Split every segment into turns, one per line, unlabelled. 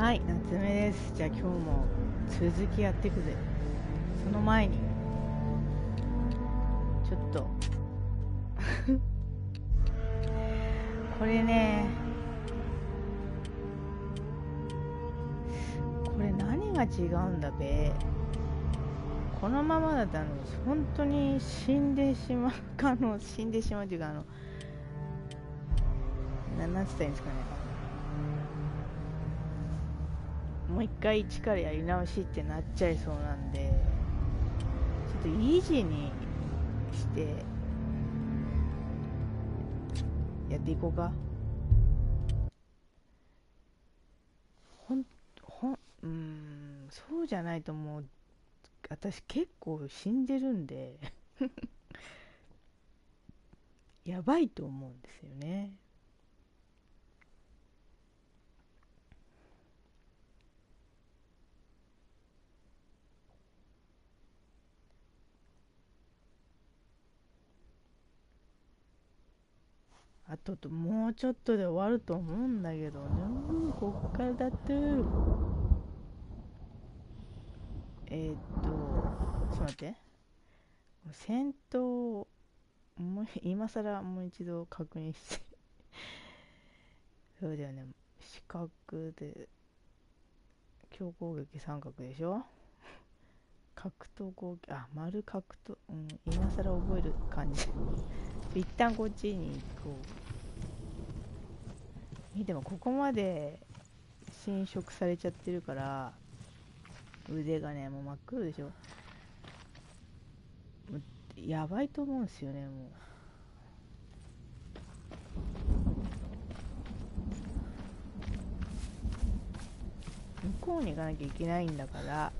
はい、夏目です。じゃあ今日も続きやっていくぜ。その前にちょっとこれね、これ何が違うんだべ。このままだと本当に死んでしまうというかなんつったらいいんですかね、もう一回一からやり直しってなっちゃいそうなんで、ちょっとイージーにしてやっていこうか。そうじゃないともう私結構死んでるんでやばいと思うんですよね。あともうちょっとで終わると思うんだけどね。こっからだって、ちょっと待って、戦闘今更もう一度確認してそうだよね、四角で強攻撃三角でしょ、格闘攻撃、丸格闘、今更覚える感じ一旦こっちに行こう。見てもここまで侵食されちゃってるから腕がねもう真っ黒でしょ。もうやばいと思うんですよね。もう向こうに行かなきゃいけないんだから、あ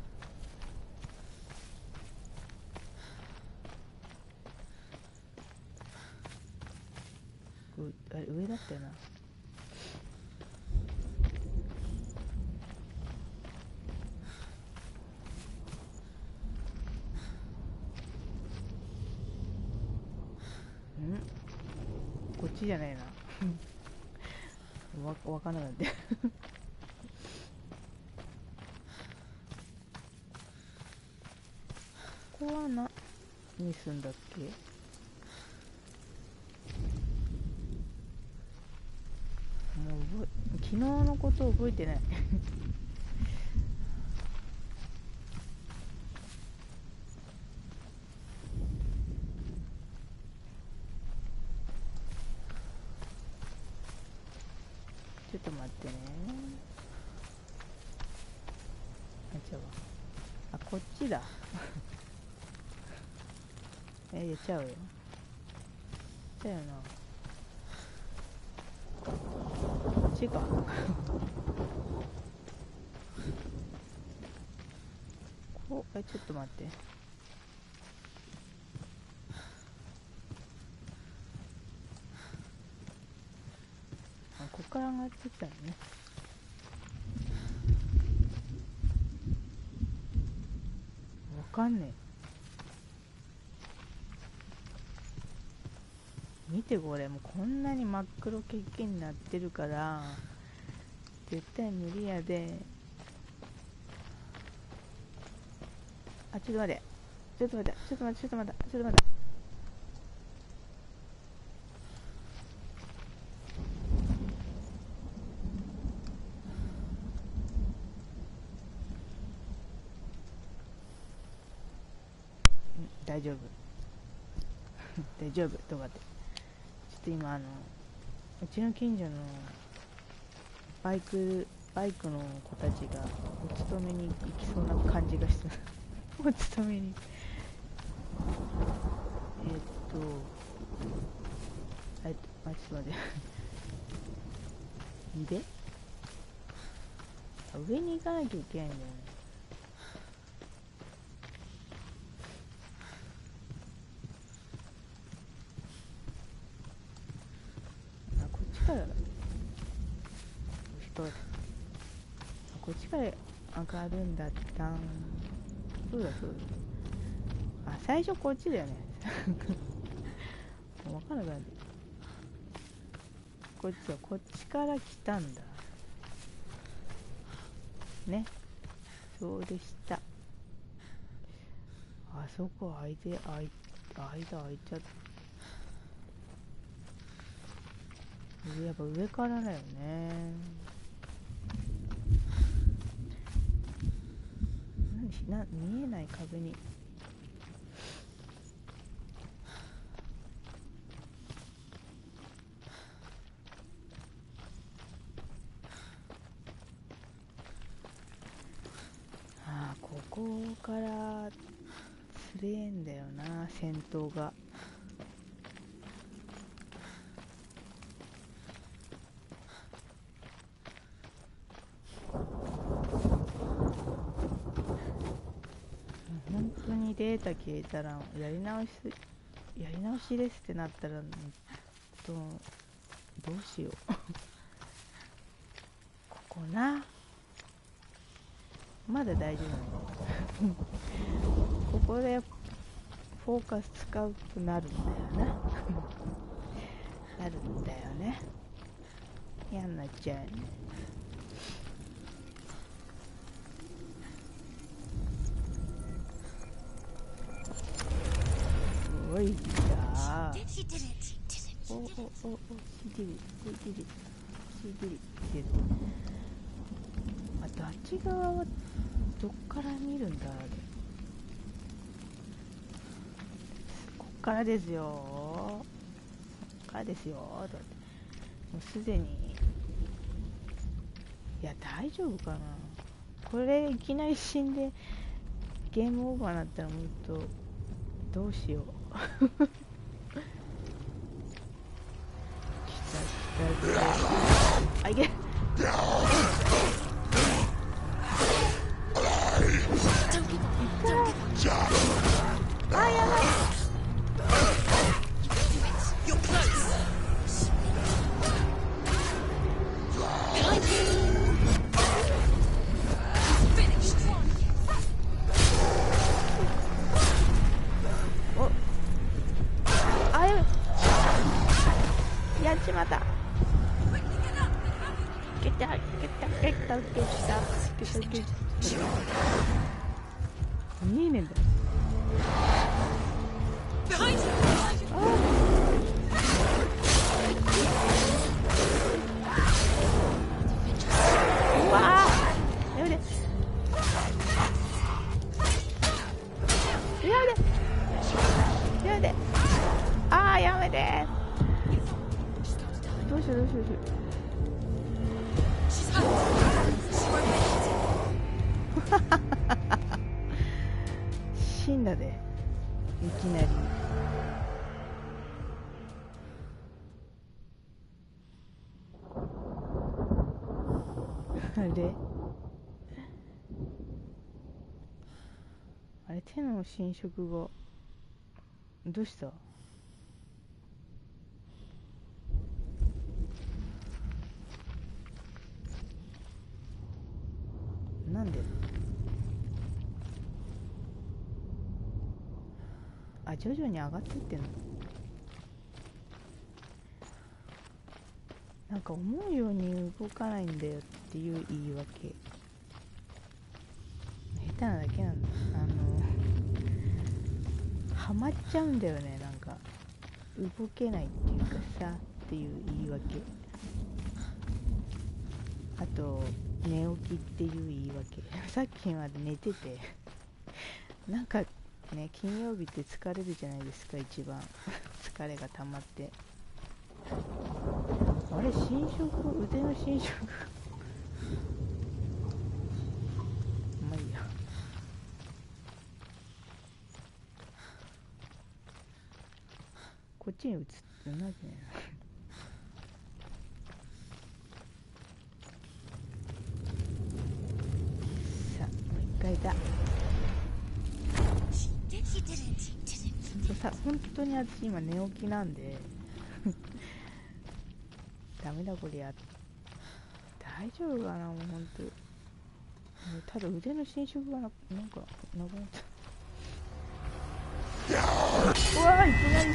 れ上だったよな。こっちじゃないなわかんなかったここは何すんだっけ。もう昨日のこと覚えてないちょっと待ってね。こっちだやっちゃうよ。だよな、こっちかちょっと待って、こっから上がってきたのね。わかんねえ。見てこれ、もうこんなに真っ黒けっけになってるから絶対無理やで。ちょっと待ってちょっと待ってちょっと待ってちょっと待ってちょっと待って、大丈夫大丈夫とかって、ちょっと今うちの近所のバイクの子たちがお勤めに行きそうな感じがしてお勤めにちょっと待ってで上に行かなきゃいけないんだよね。こっちからこっちから上がるんだったん。そうだ最初こっちだよね分かんなくなって、こっちから来たんだ。ね。そうでした。あそこ開いちゃった。やっぱ上からだよね。見えない壁に。ここからつれえんだよな、戦闘が。本当にデータ消えたらやり直しですってなったらどうしようここな、まだ大丈夫なのここでフォーカス使うとなるんだよななるんだよね。嫌になっちゃうね。おいだー。お、しじり。あっち側はどっから見るんだあれ。こっからですよ。こっからですよ。だってもうすでに。いや大丈夫かな。これいきなり死んでゲームオーバーになったらもっとどうしよう来たあ、いけあ、やばいやっちまった。見えねえんだ。うわー、やめてあー、やめて。どうしよう死んだで、いきなり。あれ手の侵食がどうした。なんで。あ、徐々に上がっていってんの。なんか思うように動かないんだよっていう言い訳。下手なだけなんだ。ハマっちゃうんだよね。なんか動けないっていうかさっていう言い訳。あと寝起きっていう言い訳。さっきまで寝ててなんかね、金曜日って疲れるじゃないですか、一番疲れが溜まって。あれ、侵食、腕の侵食まあいいや。こっちに映ってなきゃね。さあ、もう一回だ。本当に私今寝起きなんでダメだこりゃ。大丈夫かな。もう本当ただ腕の侵食がなんかなくなった。うわー、いきなり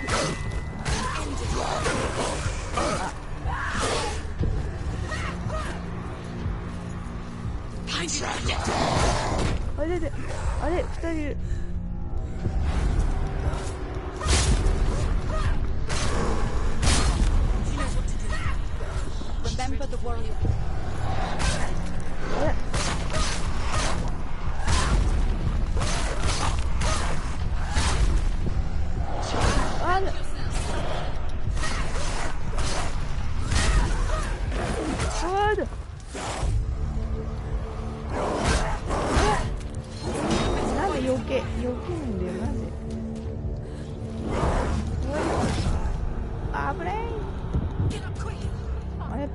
あれで、あれ、2人いる。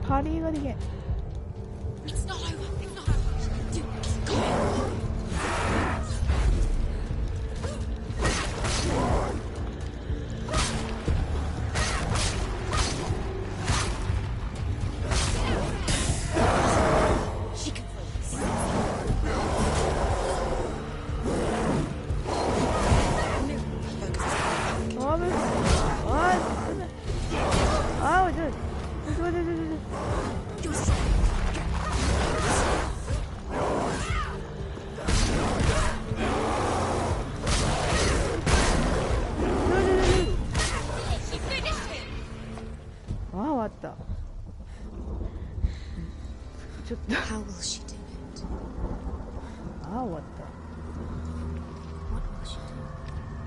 パリーができん。ちょっと終わった。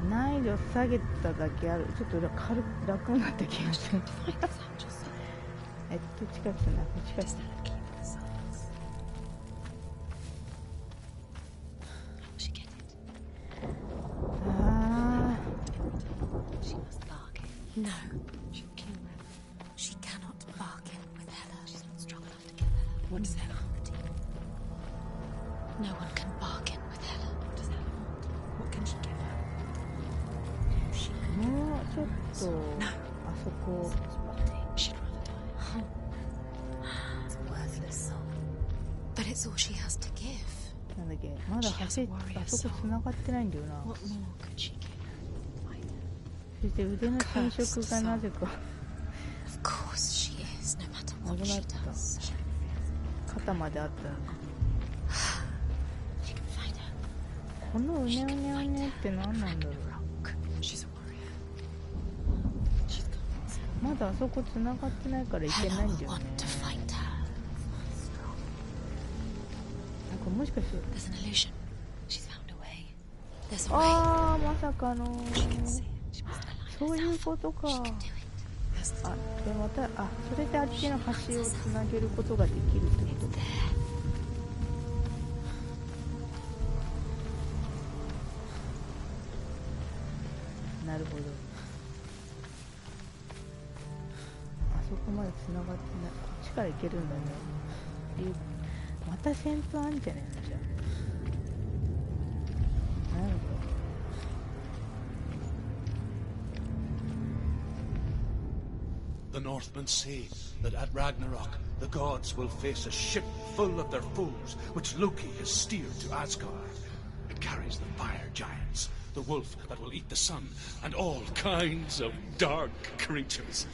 難易度下げただけある。ちょっと楽になった気がする。近くな、近くな。
No, she cannot bargain with Hela. She's not strong enough to kill Hela. What does Hela want? No one can bargain with Hela. What does Hela want? What can she give her? She
もうちょっとあそこ
she'd rather die. It's a worthless soul. But it's all she has to give.
なんだっけ、まだあそこ繋がってないんだよな。
What more could she give?
そして腕の感触がなぜか危なかった。肩まであったのに。このうねうねうねって何なんだろう。まだあそこ繋がってないからいけないんだよね。なんかもしかしてあー、まさかのそういうことか。あ、でまた、あ、それであっちの橋をつなげることができるってことか。なるほど。あそこまでつながってない。こっちから行けるんだね。また戦闘あんじゃねえのじゃあ。なんか
The Northmen say that at Ragnarok, the gods will face a ship full of their foes, which Loki has steered to Asgard. It carries the fire giants, the wolf that will eat the sun, and all kinds of dark creatures.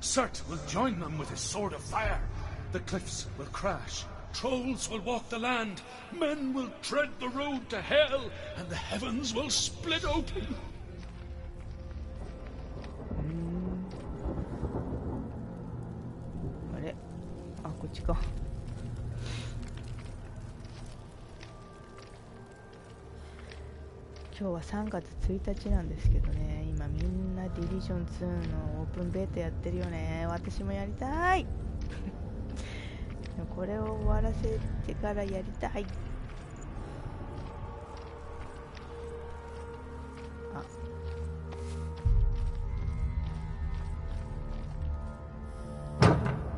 Surt will join them with his sword of fire. The cliffs will crash, trolls will walk the land, men will tread the road to hell, and the heavens will split open.
こっちか。今日は3月1日なんですけどね、今みんなディビジョン2のオープンベータやってるよね。私もやりたい。これを終わらせてからやりたい。あ、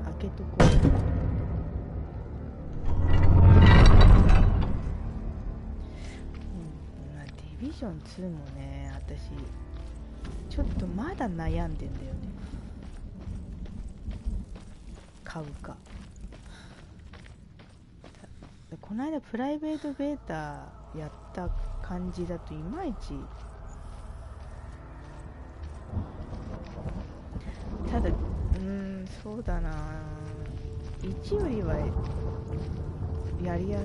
開けとこう。ディビジョン2もね、私ちょっとまだ悩んでんだよね。買うか。この間プライベートベータやった感じだといまいち、ただそうだな、1よりはやりや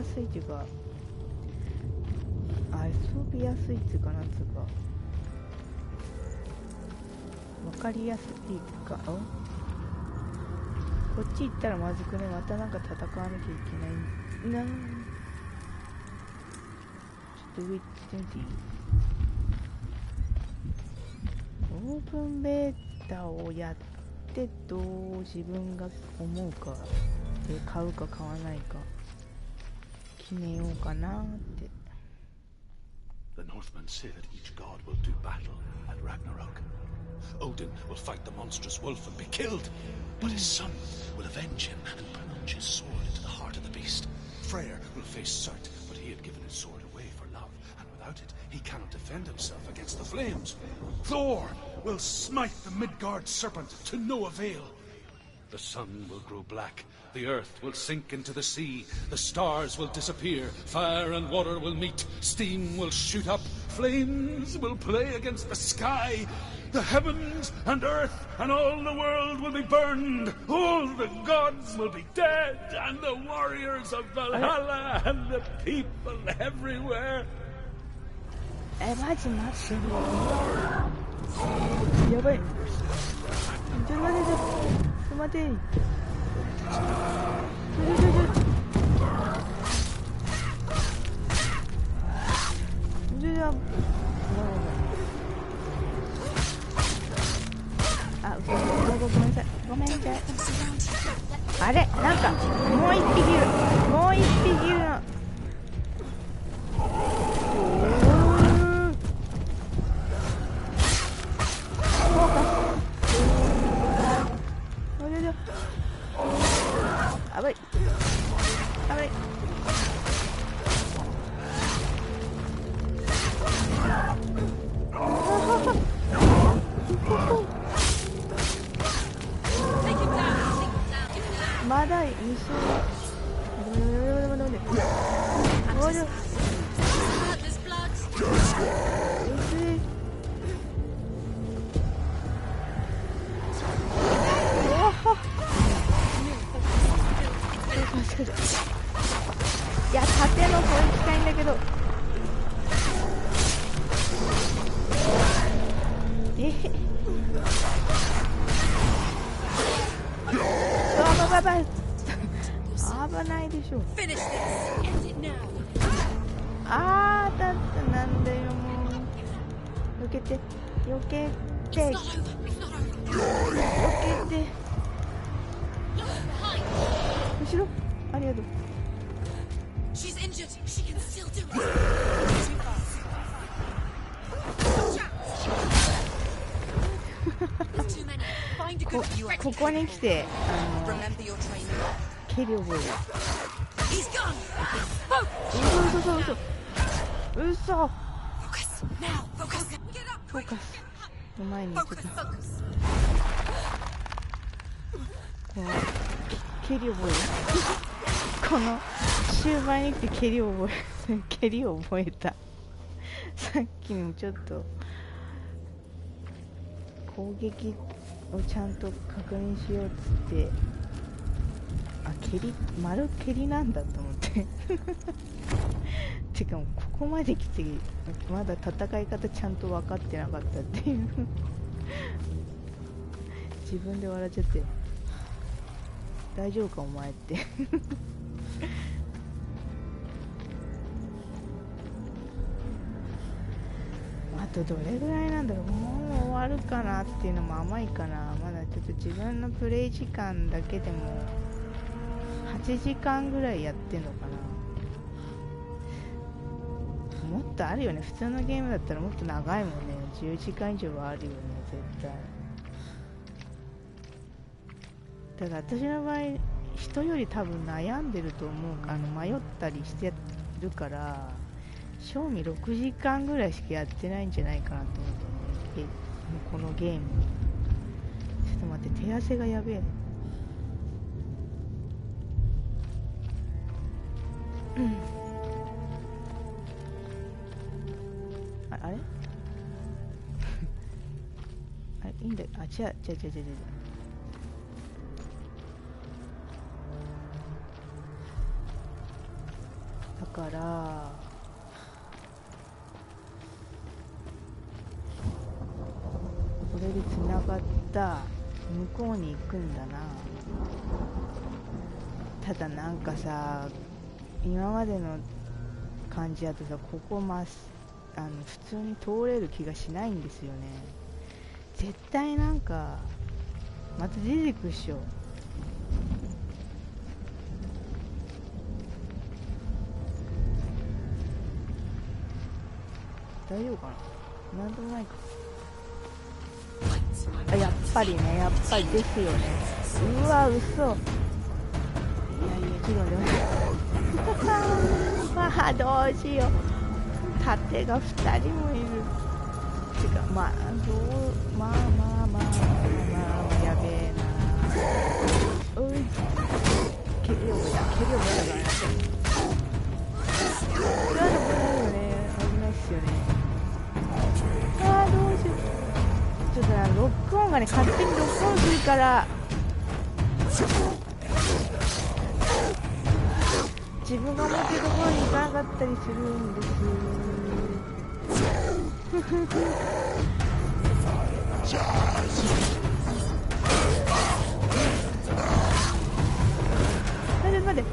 すいっていうか、遊びやすいっていうか、なんつうか分かりやすいか。こっち行ったらまずくね。またなんか戦わなきゃいけないな。ちょっと上行ってみていい？オープンベータをやってどう自分が思うかで買うか買わないか決めようかなって。
The Northmen say that each god will do battle at Ragnarok. Odin will fight the monstrous wolf and be killed, but his son will avenge him and plunge his sword into the heart of the beast. Freyr will face Surt, but he had given his sword away for love, and without it he cannot defend himself against the flames. Thor will smite the Midgard serpent to no avail. The sun will grow black, the earth will sink into the sea, the stars will disappear, fire and water will meet, steam will shoot up, flames will play against the sky. The heavens and earth and all the world will be burned. All the gods will be dead, and the warriors of Valhalla and the people everywhere.
マジ待ってる。やばい。ちょっと待って。待て。ごめんなさい。ごめんなさい。あれ、なんかもう一匹いる。もう一匹いるの。あばい。あばい。まだ一緒に。いや、縦の方行きたいんだけど。危ないでしょ。あーだってなんだよ、もう。避けて、避けて、避けて。後ろ、ありがとう。ここに来て蹴り覚える。うそ。フォーカス。前にちょっとこの蹴り覚える。この終盤に来て蹴り覚える。蹴りを覚えた。さっきもちょっと攻撃をちゃんと確認しようっつって、蹴り、丸蹴りなんだと思っててかもうここまで来てまだ戦い方ちゃんと分かってなかったっていう自分で笑っちゃって、大丈夫かお前ってあとどれぐらいなんだろう。もう終わるかなっていうのも甘いかな。まだちょっと自分のプレイ時間だけでも8時間ぐらいやってんのかな。もっとあるよね。普通のゲームだったらもっと長いもんね。10時間以上はあるよね、絶対。ただ私の場合人より多分悩んでると思う。迷ったりしてるから賞味6時間ぐらいしかやってないんじゃないかなと思ってね、このゲーム。ちょっと待って、手汗がやべえ。あれあれいいんだよ。違う。からこれでつながった向こうに行くんだな。ただなんかさ、今までの感じだとさ、ここ普通に通れる気がしないんですよね。絶対なんかまた出てくっしょ。大丈夫かな。なんともないか。あ、やっぱりね、やっぱりですよね。うわ、嘘。いやいや、ちょっと待ってまあどうしよう。盾が2人もいる。てかまあやべえな。おい、蹴りをだからね。それは危ないよね。危ないっすよね。ああ、どうしよう。ちょっとロックオンがね、勝手にロックオンするから自分が思ってるところに行かなかったりするんです。待って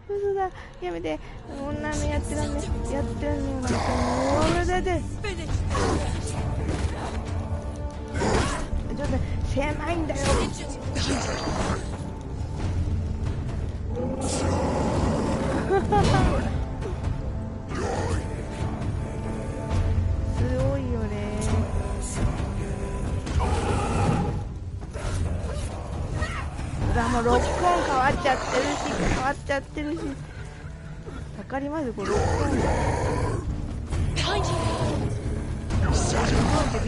嘘だ、やめて、こんなのやってらんねえ、やってらんねえ、なんかもうだってちょっと狭いんだよ。すごいよね。もうロックオン変わっちゃってるしわかります？これロックオンビ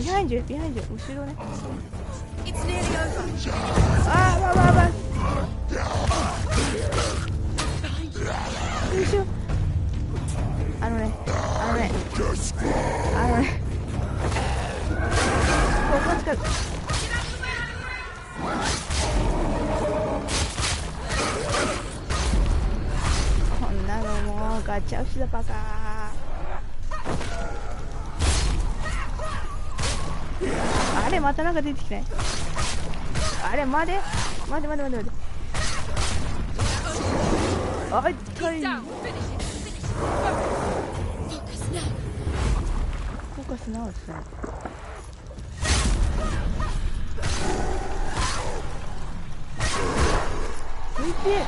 ハインド後ろね。あーわよいしょ。あのねここ使う。こんなのもうガチャウシだバカ。あれまたなんか出てきてない？あれ待て。あいったい。フォーカスなおですね。見て。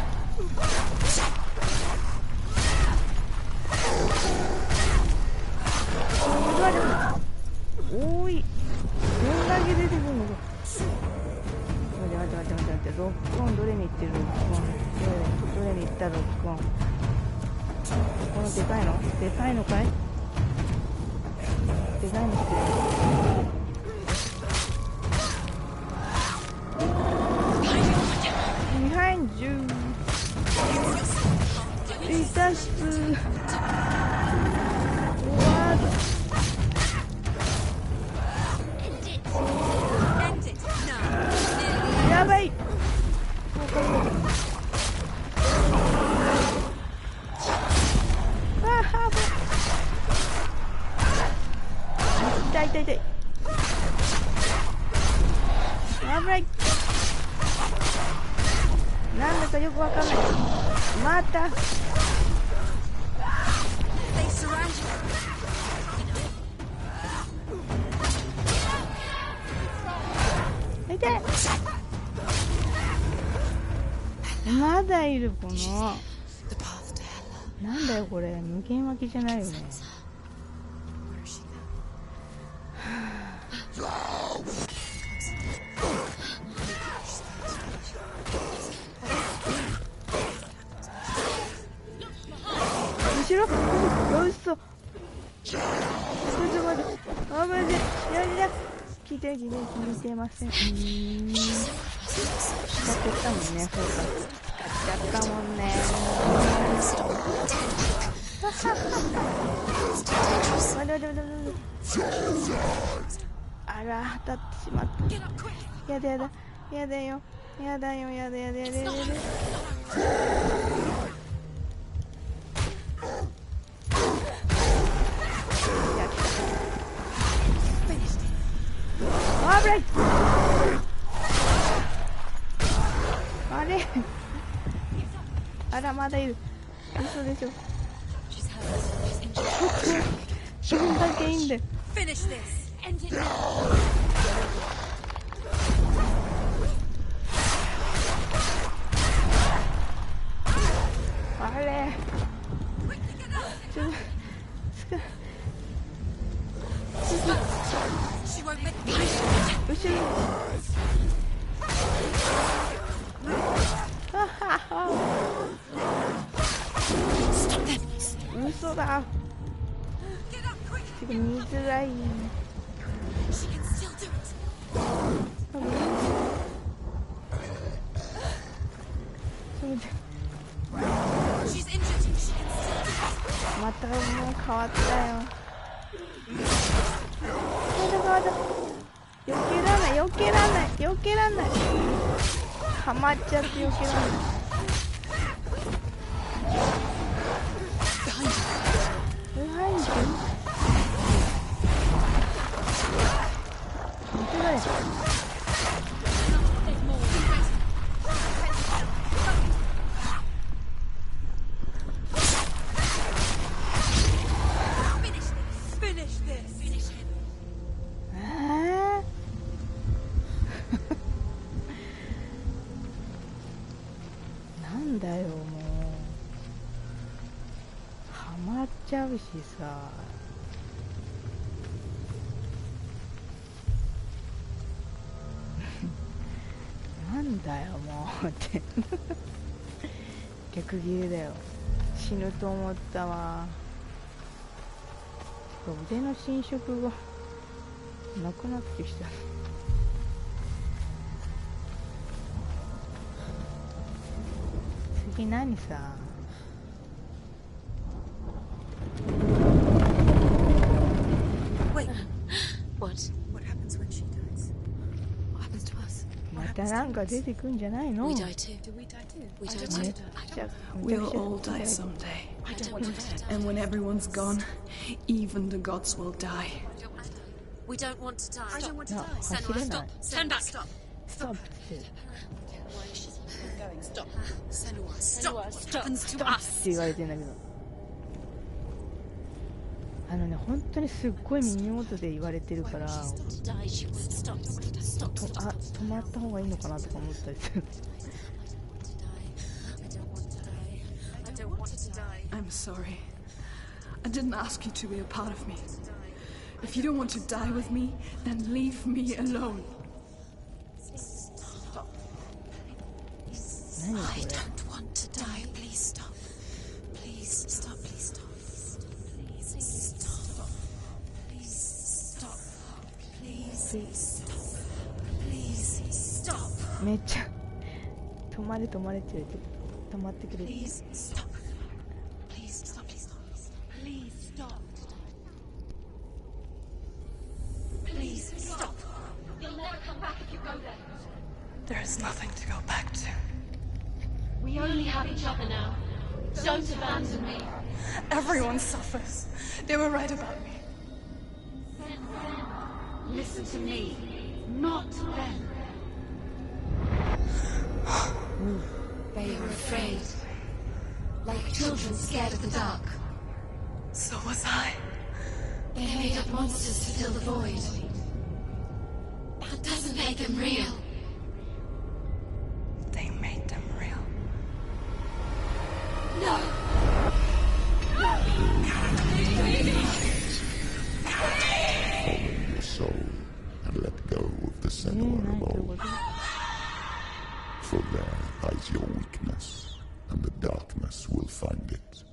おい、どんだけ出てくるのか。待ってロックオンどれに行ってる？ロックオンどれに行ったロックオン。このでかいのかい？でかいのってビハインドいたっす。やばい。痛い。危ない。なんだかよくわかんない。また。痛い。まだいるこの。なんだよこれ、無限湧きじゃないよね。後ろ、よしそう。ちょっと待って、あ、マジで、や聞いてません。使っちゃったもんね、そうか。使っちゃったもんね。あら、当たってしまった。やだよ。やだよ。あぶない。あれあら、まだいる。嘘でしょ。そんだけいいんだよ。あれちょっと後ろ嘘だ。見づらい。またもう変わったよ。まだ避けらんない。はまっちゃって避けらんない。なんだよもう、ハマっちゃうしさ。なんだよもうって逆ギレだよ。死ぬと思ったわ。腕の侵食がなくなってきた。次何さ。またなんか出てくんじゃないの。
We'll all die someday. And when everyone's gone, even the gods will die.
We don't want to die.
No,
Senua, stop. Turn back.
Stop.
Stop. Senua, stop. What happens to us?
って言われてんだけど、本当にすっごい耳元で言われてるから、止まった方がいいのかなとか思ったりする。
I'm sorry. I didn't ask you to be a part of me. If you don't want to die with me, then leave me alone.
I don't want to die. Please stop. Please stop. Please stop. Please stop. Please stop. Please stop. Please stop.
めっちゃ止まれって言われてる。止まってくれる。
Please stop. Please stop. Please stop. Please stop. You'll never come back if you go there.
There is nothing to go back to.
We only have each other now. Don't abandon me.
Everyone suffers. They were right about me.
Listen to me, not them. They are afraid, like children scared of the dark.
So was I.
They made up monsters to fill the void. That doesn't make them real.
find it.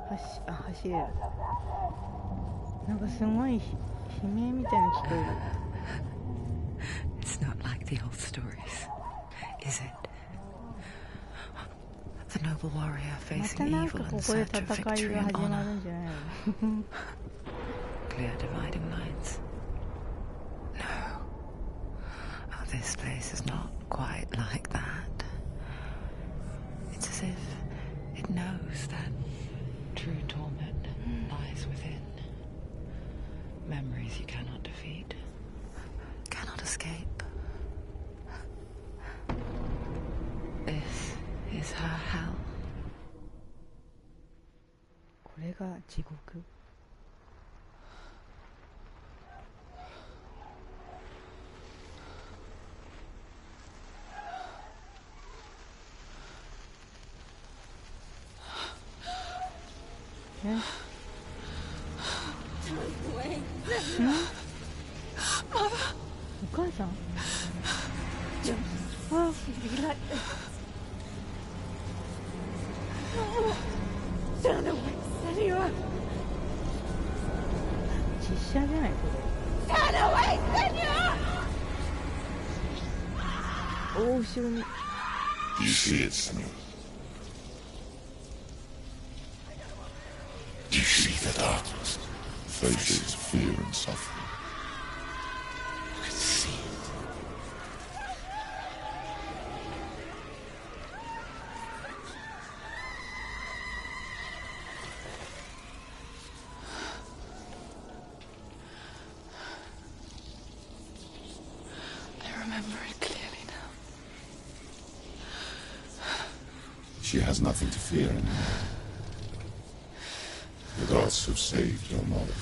走れる。なんかすごい悲鳴みたいな聞こえる。
It's not like the old stories, is it? The noble warrior
ま
facing
たなん
evil
か
in
ここで
search of
戦
victory
いが
and
始まる
honor.
んじゃないの？
Clear dividing lines. No. Oh, this place is not quite like that. It's as if it knows that true torment lies within. Memories you cannot defeat, cannot escape. This is her hell.
これが地獄。え？お母さん？あ、実写じゃないこれ。おお、後ろに。
You see it, Senua? You see the darkness, faces fear and suffering. I can see it.
I remember it clearly now.
She has nothing to fear anymore. The gods have saved your mother.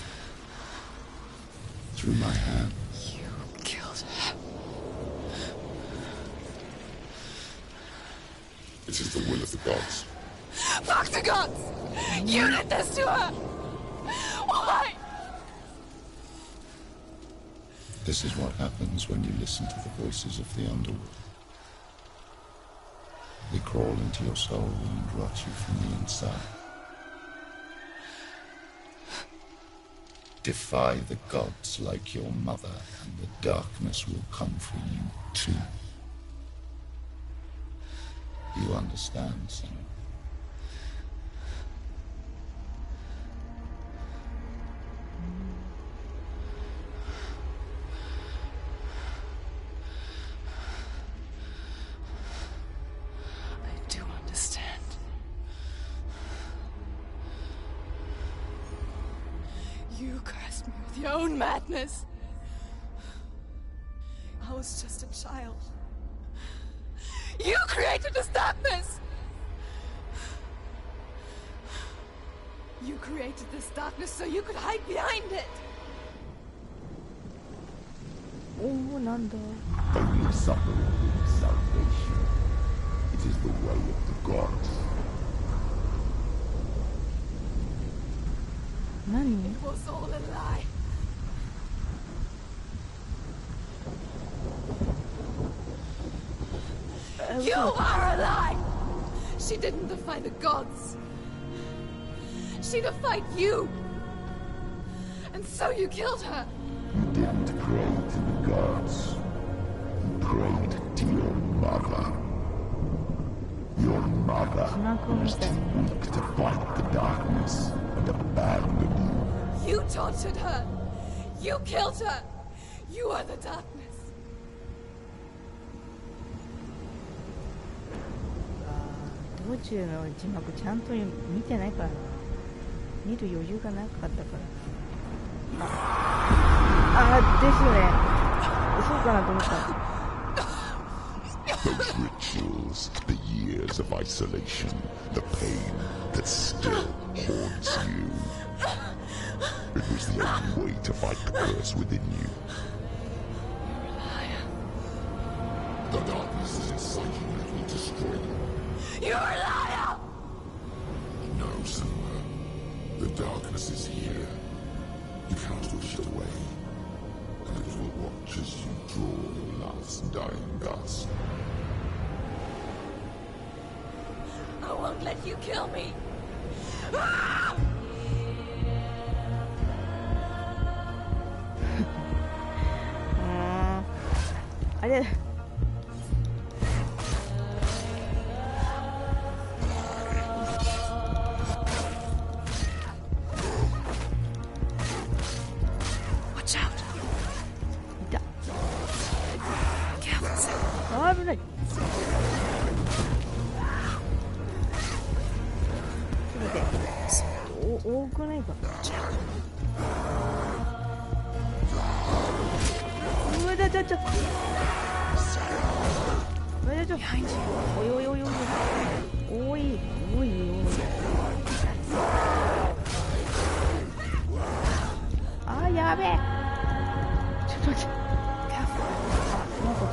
Through my hand.
You killed her.
It is the will of the gods.
Fuck the gods! You did this to her! Why?
This is what happens when you listen to the voices of the underworld. They crawl into your soul and rot you from the inside. Defy the gods like your mother, and the darkness will come for you too. You understand, son?
I do understand. You cursed me with your own madness. I was just a child. You created this darkness! You created this darkness so you could hide behind it!
おお、なんだ。
Only suffering brings salvation. It is the way of the gods.
何？
It was all a lie. You are a lie! She didn't defy the gods. She defied you. And so you killed her.
You didn't pray to the gods. You prayed to your mother. Your mother was too weak to fight the darkness and abandoned you.
You tortured her. You killed her. You are the darkness.
道中の字幕ちゃんと見てないからな。見る余裕がなかったからな。あ、ですよね。そうかなと思った。
Those rituals, the years of isolation, the pain that still haunts you. It was the only way to fight the curse within you.
You're a liar.
The darkness is inside you and it will destroy you.
You're a liar!
No, Senua. The darkness is here. You cannot push it away. darkness will watch as you draw your last dying gasp.
I won't let you kill me.
あれ
Watch out.
いた
Careful, Senua.
あ危ない。ちょっと待って多くないか。うわだちょ
Behind you.
おいおいおいおいおいおいおいあーやべえちょっと待って
Careful.
なんかこっ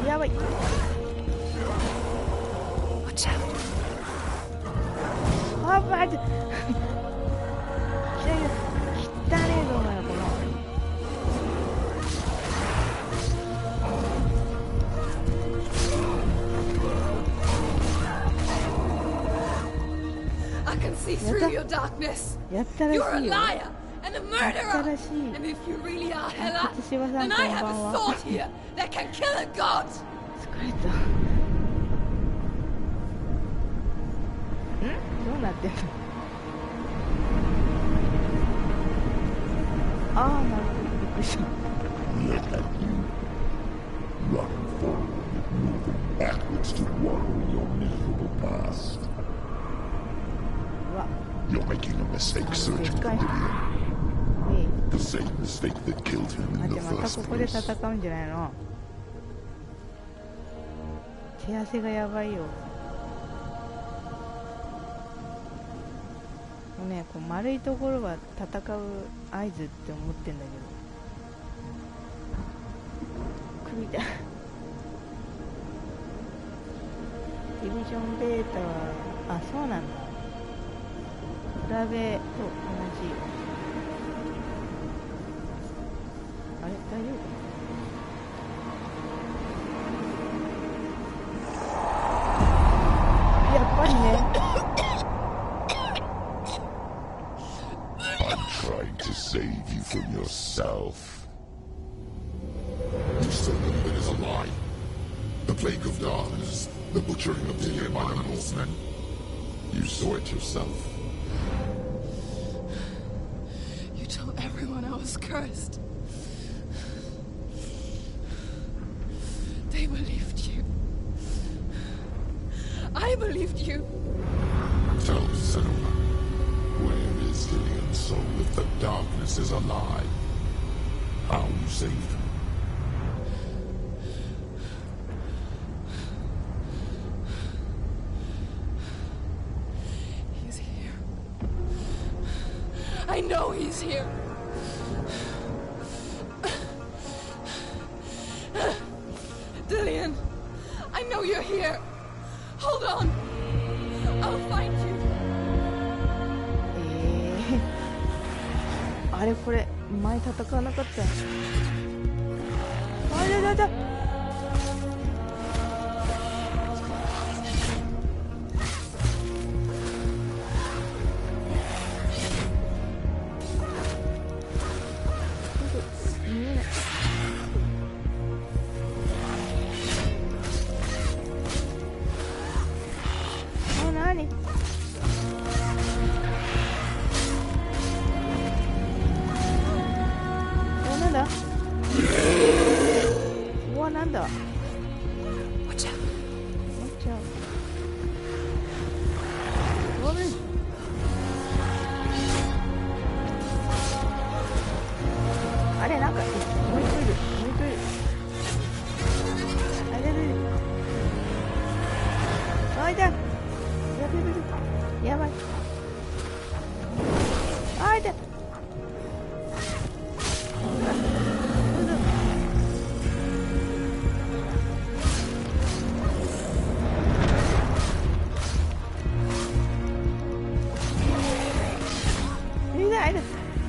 やばい。
Watch out.
あばい。汚ねえぞお前この。
I can see through your darkness.
やったらしいよ。
You're a liar and a
やった
murderer.
らしい。
And if you really are Hela,
松島さん
then
こ
I
ん
have
ば
a
んは。
sword here that can kill a god.
疲れた。どうなってんの。ああ、なるほど。びっくりした。
Look at you. Run forward, moving backwards to wallow your miserable past.
うわ、
You're making a mistake searching for Gideon.
え
The same mistake that killed him
え。あ、
in
じ
the
ゃあまた
first
ここで
place.
戦うんじゃないの。手汗がやばいよ。もうね、こう丸いところは戦う合図って思ってんだけど。首だ。ディビジョンベータは、あ、そうなんだ。比べと同じ。あれ、大丈夫かな。やっぱりね。
I'm trying to save you from yourself. You still believe it is a lie. The plague of darkness, the butchering of Gideon by the Northmen. You saw it yourself.
You told everyone I was cursed. They believed you. I believed you.
Tell Senua, where is Gideon's soul if the darkness is a lie? How you saved him?
He's here. I know he's here. Dillian, I know you're here. Hold on. I'll
あれこれ前戦わなかった。あれだだ。見えない。なに？なんだ？うわ、なんだ？Watch
out.
ごめん。あれ、なんかもう一個いる。あれれれ。あいだ。やばい。あいだ。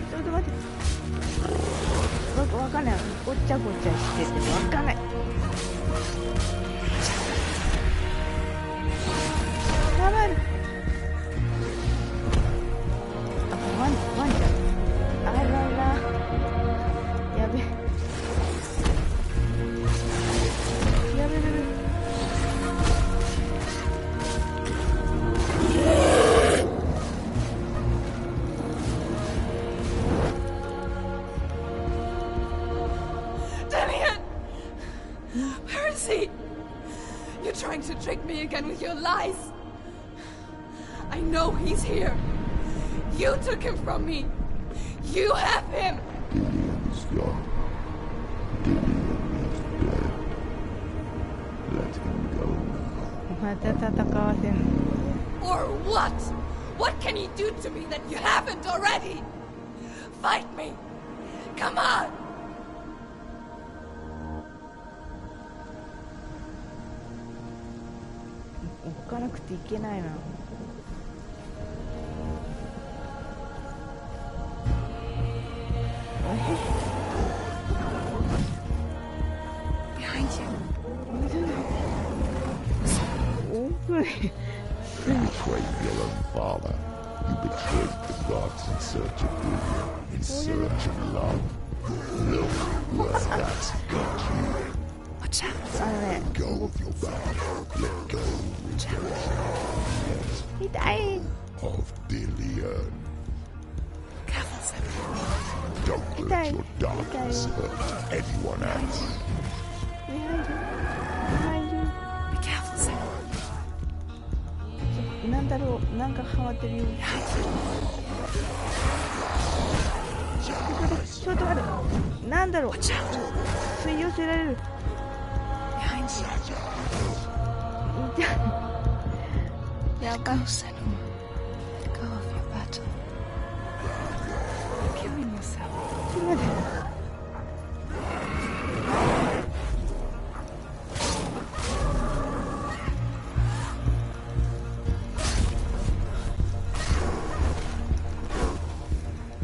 ちょっと待って。わかんない。ごちゃごちゃしててわかんない。やばい。ワンちゃん。あらら。やべ。やべ。
Where is he? You're trying to trick me again with your lies. I know he's here. You took him from me. You have him.
Gideon's gone. Gideon is dead. Let him go now.
また戦わせんの。
Or what? What can he do to me that you haven't already? Fight me. Come on.
置かなくていけないな。
Behind you.
オープン。
You betrayed your own father. You betrayed the gods in search of Gideon, in search of love. Look where that's got you.
Watch out.
あのね、
Go of your father. Let go with your
痛い。
of Dillion.
Careful, Senua.
Don't let your darkness hurt anyone else.
Behind you.
Be careful, Senua.
なんだろう、なんかハマってるよ。ちょっと待って、なんだろう。
Watch out.
吸い寄せられる。
Behind you.
や
Let
ば
go,
い。
Senua. Let go of your battle. You're killing yourself.
ちょっと待って。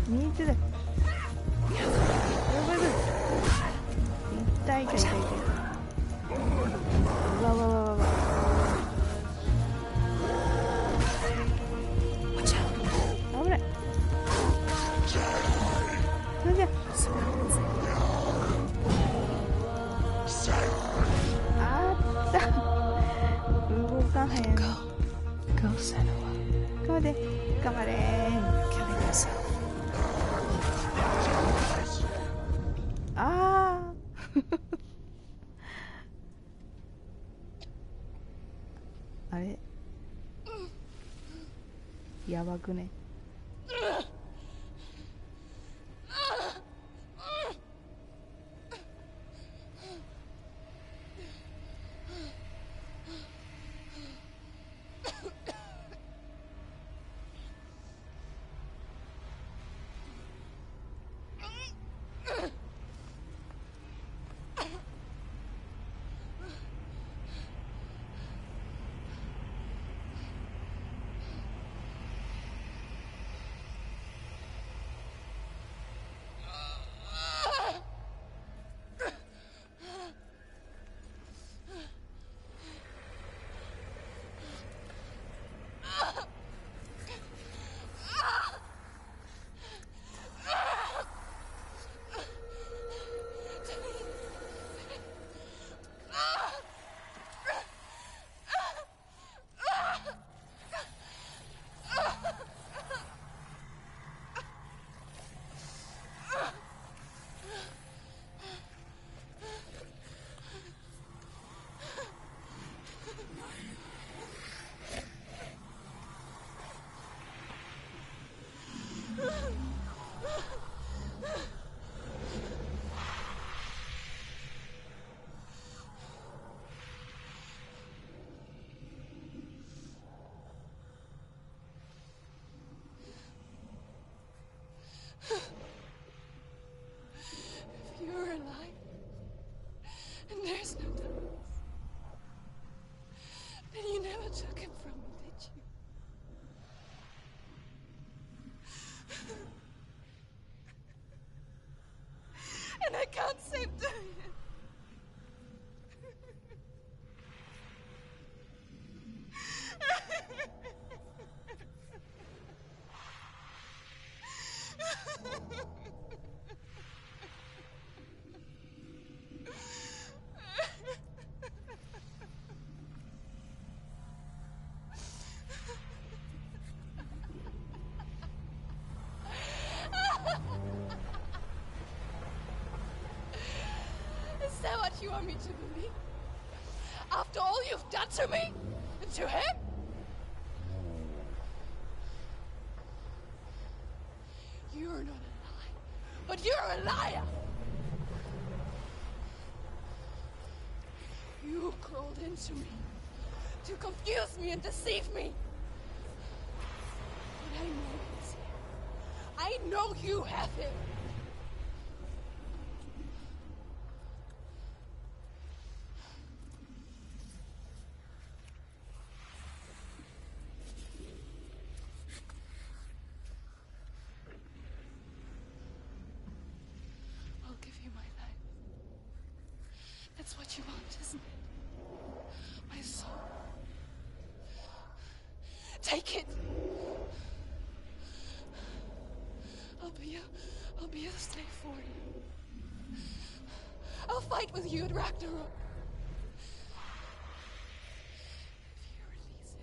水だ。やばい。痛い。うわ。
Watch out.
危ない。なんで。あった。動かへん。
Go, Senua.
頑張れ。
Killing yourself.
ああ。あれ。やばくね。
and I can't seem to. Is that what you want me to believe? After all you've done to me? And to him? You're not a liar, but you're a liar! You crawled into me to confuse me and deceive me. But I know he's here. I know you have him. I'll give you my life. That's what you want, isn't it? My soul. Take it. I'll be a slave for you. I'll fight with you at Ragnarok. If you release it.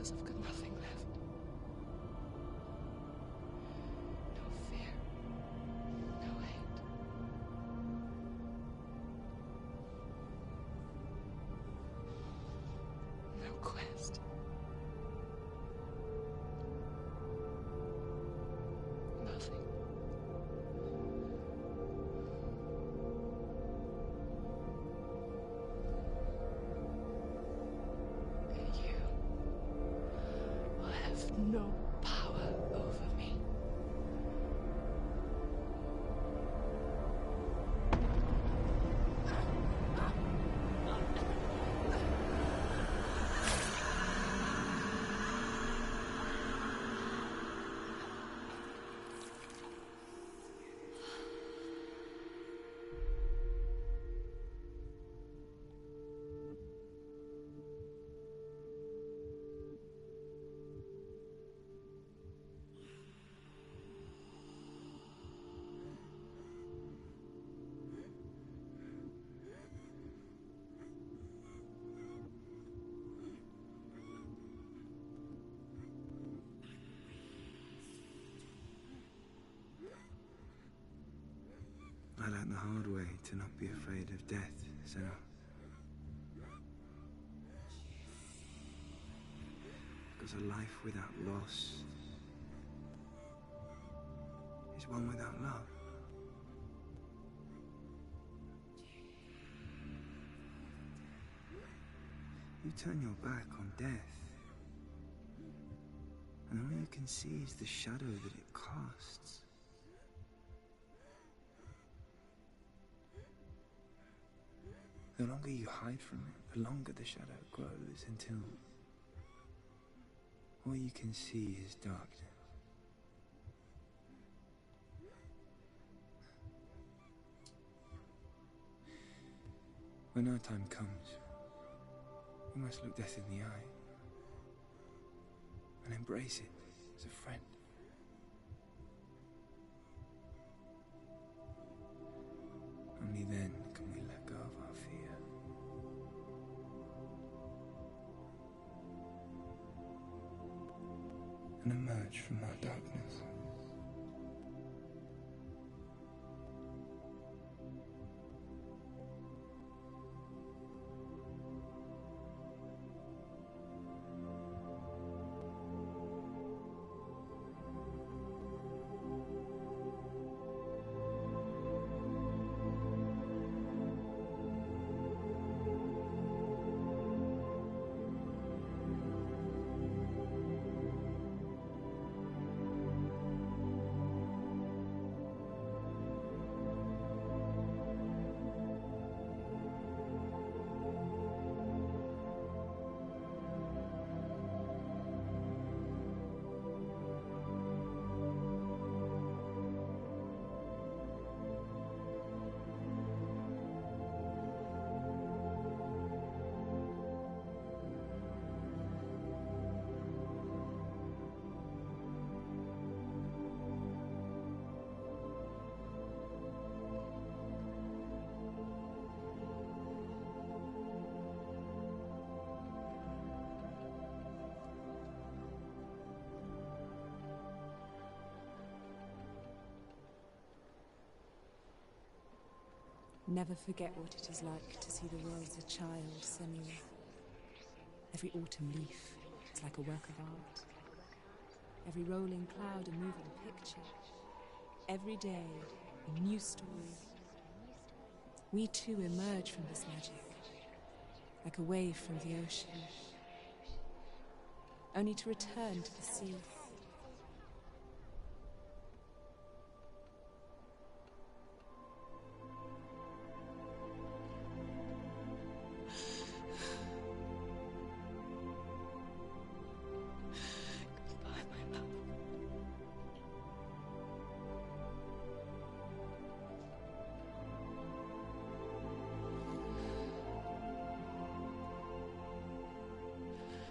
I've got nothing left. No fear. No hate. No quest. Nothing. No power over me.
I learned the hard way to not be afraid of death, Senua. Because a life without loss is one without love. You turn your back on death, and all you can see is the shadow that it casts. The longer you hide from it, the longer the shadow grows until all you can see is darkness. When our time comes, You must look death in the eye and embrace it as a friend. Only then can we let go of our fear. And emerge from our darkness.
Never forget what it is like to see the world as a child, Senua. Every autumn leaf is like a work of art. Every rolling cloud a moving picture. Every day a new story. We too emerge from this magic, like a wave from the ocean, only to return to the sea.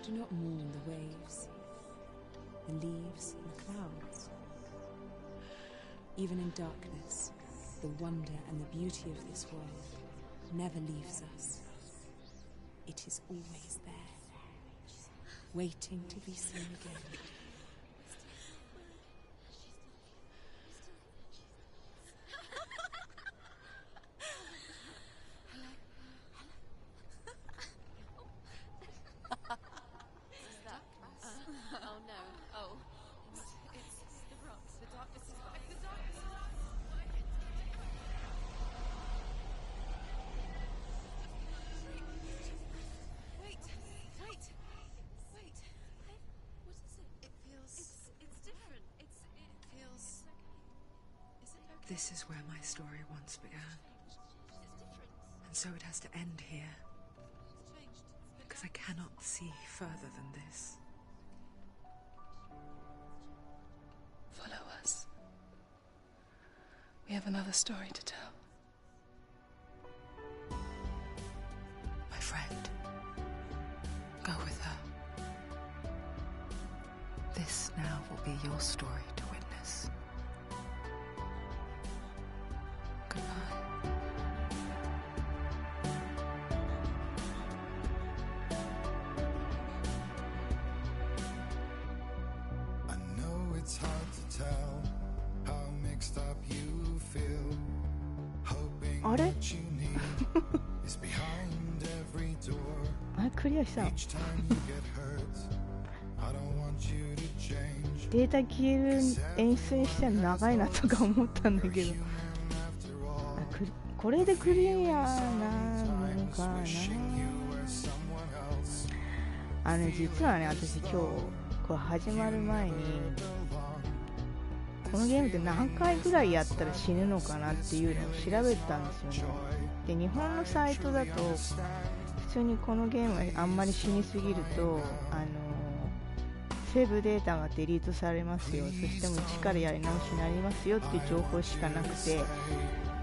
Do not mourn the waves, the leaves and the clouds. Even in darkness, the wonder and the beauty of this world never leaves us. It is always there, waiting to be seen again. This is where my story once began. And so it has to end here. Because I cannot see further than this.
Follow us. We have another story to tell.
My friend, go with her. This now will be your story to witness.
It's hard to tell how mixed up you feel. Hoping what you need is behind every door.
あ、クリアした。
Each time you get hurt, I don't want you to change.
データ消える演出にしては長いなとか思ったんだけど、これでクリアなのかな。実はね、私今日これ始まる前にこのゲームって何回ぐらいやったら死ぬのかなっていうのを調べたんですよね。で、日本のサイトだと普通にこのゲームはあんまり死にすぎるとセーブデータがデリートされますよ、そしてもう一からやり直しになりますよっていう情報しかなくて、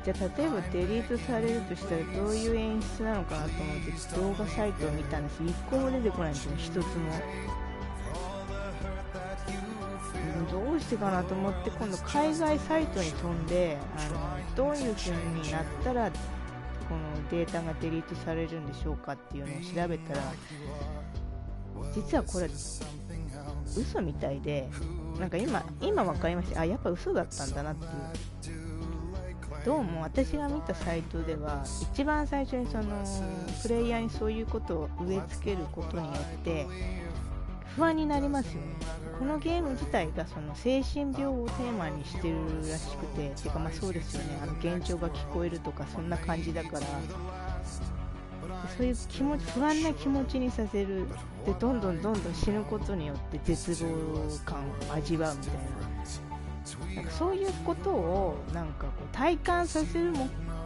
じゃあ例えばデリートされるとしたらどういう演出なのかなと思って動画サイトを見たんです。一個も出てこないんですよ、一つも。どうしてかなと思って今度海外サイトに飛んでどういう風になったらこのデータがデリートされるんでしょうかっていうのを調べたら、実はこれ嘘みたいで、なんか今分かりました。あ、やっぱ嘘だったんだなっていう。どうも私が見たサイトでは一番最初にそのプレイヤーにそういうことを植え付けることによって不安になりますよね。このゲーム自体がその精神病をテーマにしてるらしくて、てかまあそうですよね、幻聴が聞こえるとかそんな感じだから、そういう気持ち、不安な気持ちにさせる。でどんどん死ぬことによって絶望感を味わうみたいな、なんかそういうことをなんかこう体感させる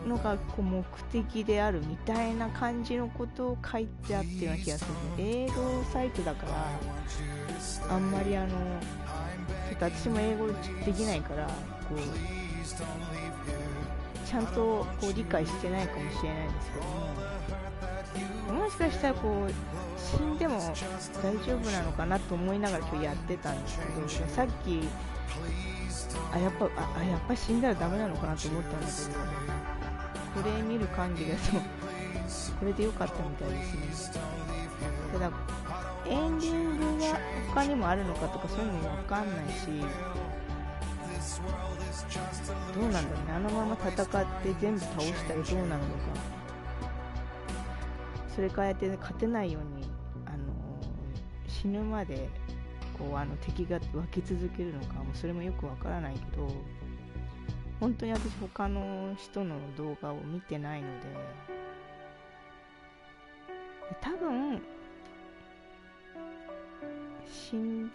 のがこう目的であるみたいな感じのことを書いてあったような気がする。英語サイトだからあんまりちょっと私も英語できないからこうちゃんとこう理解してないかもしれないんですけども、もしかしたらこう死んでも大丈夫なのかなと思いながら今日やってたんですけど、さっきやっぱ死んだらダメなのかなと思ったんだけど、これ見る感じだとこれで良かったみたいですね。ただエンディングが他にもあるのかとかそういうのも分かんないし、どうなんだろうね、あのまま戦って全部倒したらどうなるのか、それからやって勝てないように死ぬまでこう敵が湧き続けるのかもそれもよくわからないけど、本当に私他の人の動画を見てないので、多分死に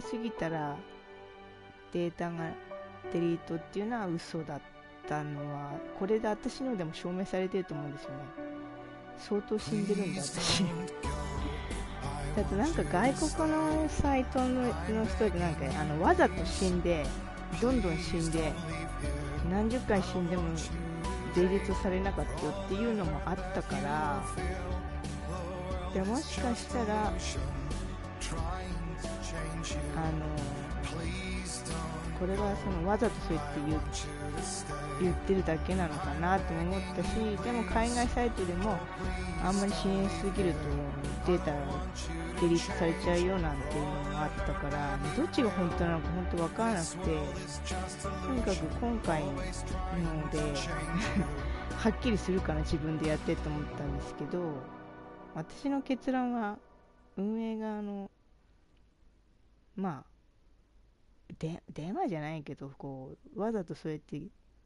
すぎたらデータがデリートっていうのは嘘だったのはこれで私のでも証明されてると思うんですよね。相当死んでるんだ私だってなんか外国のサイトの人でなんかわざと死んでどんどん死んで何十回死んでもデリートされなかったよっていうのもあったから、でもしかしたらこれはそのわざとそうやって言ってるだけなのかなと思ったし、でも海外サイトでもあんまり支援しすぎるとデータがデリートされちゃうよなんていうのもあったから、どっちが本当なのか本当わからなくて、とにかく今回のではっきりするかな自分でやってと思ったんですけど、私の結論は運営側の電話じゃないけどこうわざとそうやって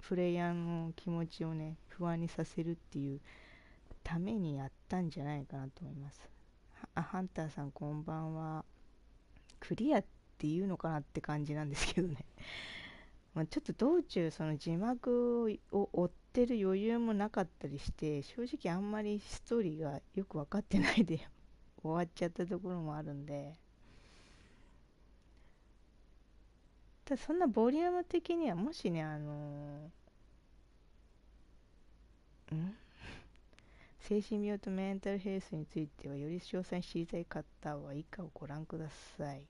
プレイヤーの気持ちをね不安にさせるっていうためにやったんじゃないかなと思います。ハンターさんこんばんは。クリアっていうのかなって感じなんですけどねちょっと道中その字幕を追ってる余裕もなかったりして、正直あんまりストーリーがよく分かってないで終わっちゃったところもあるんで、ただそんなボリューム的にはもしね精神病とメンタルヘルスについてはより詳細に知りたい方は以下をご覧ください。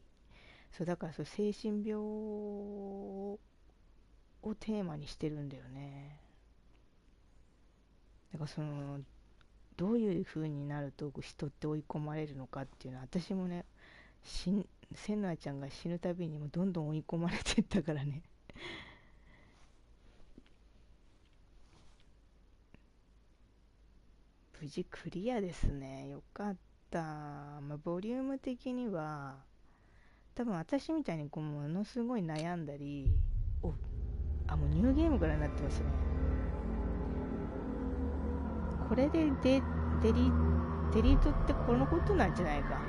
そうだから精神病をテーマにしてるんだよね。だからどういう風になると人って追い込まれるのかっていうのは私もねセヌアちゃんが死ぬたびにもどんどん追い込まれてったからね無事クリアですね。よかった。ボリューム的には多分私みたいにものすごい悩んだり、もうニューゲームからなってますね。これでデリートってこのことなんじゃないか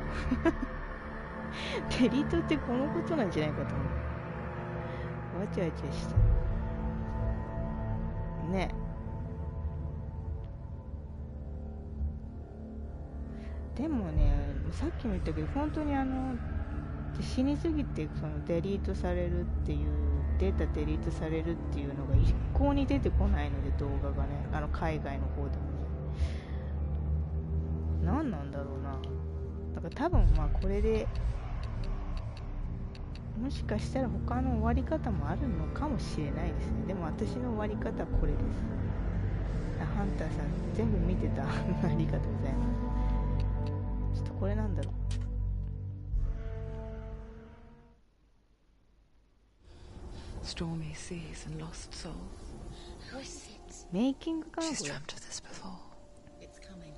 デリートってこのことなんじゃないかと思う。わちゃわちゃしたね。でもね、さっきも言ったけど本当に死にすぎてデリートされるっていうデータデリートされるっていうのが一向に出てこないので、動画がね、海外の方でもね、何なんだろうな。だから多分まあこれでもしかしたら他の終わり方もあるのかもしれないですね。でも私の終わり方はこれです。ハンターさん全部見てたありがとうございます。ちょっとこれなんだろう。
Stormy seas and lost souls.
メイキングかなこ
She's
れ。
dreamt of this before.
It's coming.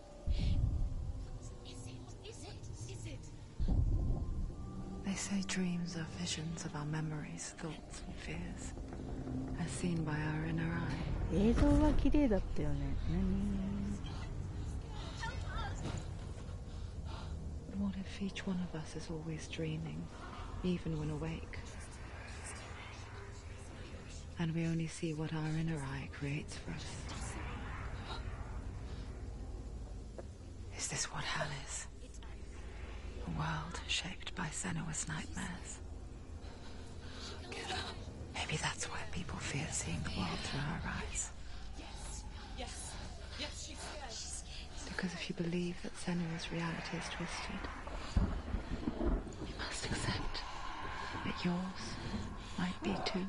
They say dreams are visions of our memories, thoughts and fears, as seen by our inner eye.
映像が綺麗だったよね。
What if each one of us is always dreaming, even when awake? And we only see what our inner eye creates for us. Is this what hell is? A world shaped by Senua's nightmares. Maybe that's why people fear seeing the world through our eyes. Because if you believe that Senua's reality is twisted, you must accept that yours might be too.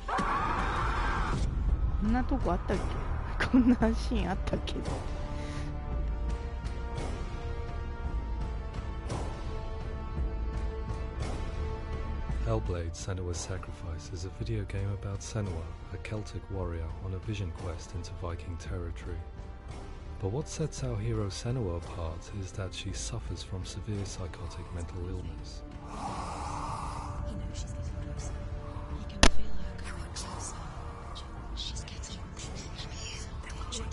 こんなとこあったっけ？こんなシーンあったっけ？
Hellblade: Senua's Sacrifice is a video game about Senua, a Celtic warrior on a vision quest into Viking territory. But what sets our hero Senua apart is that she suffers from severe psychotic mental illness.
He knows she's getting closer. He can feel her coming closer. She's getting closer. They're watching.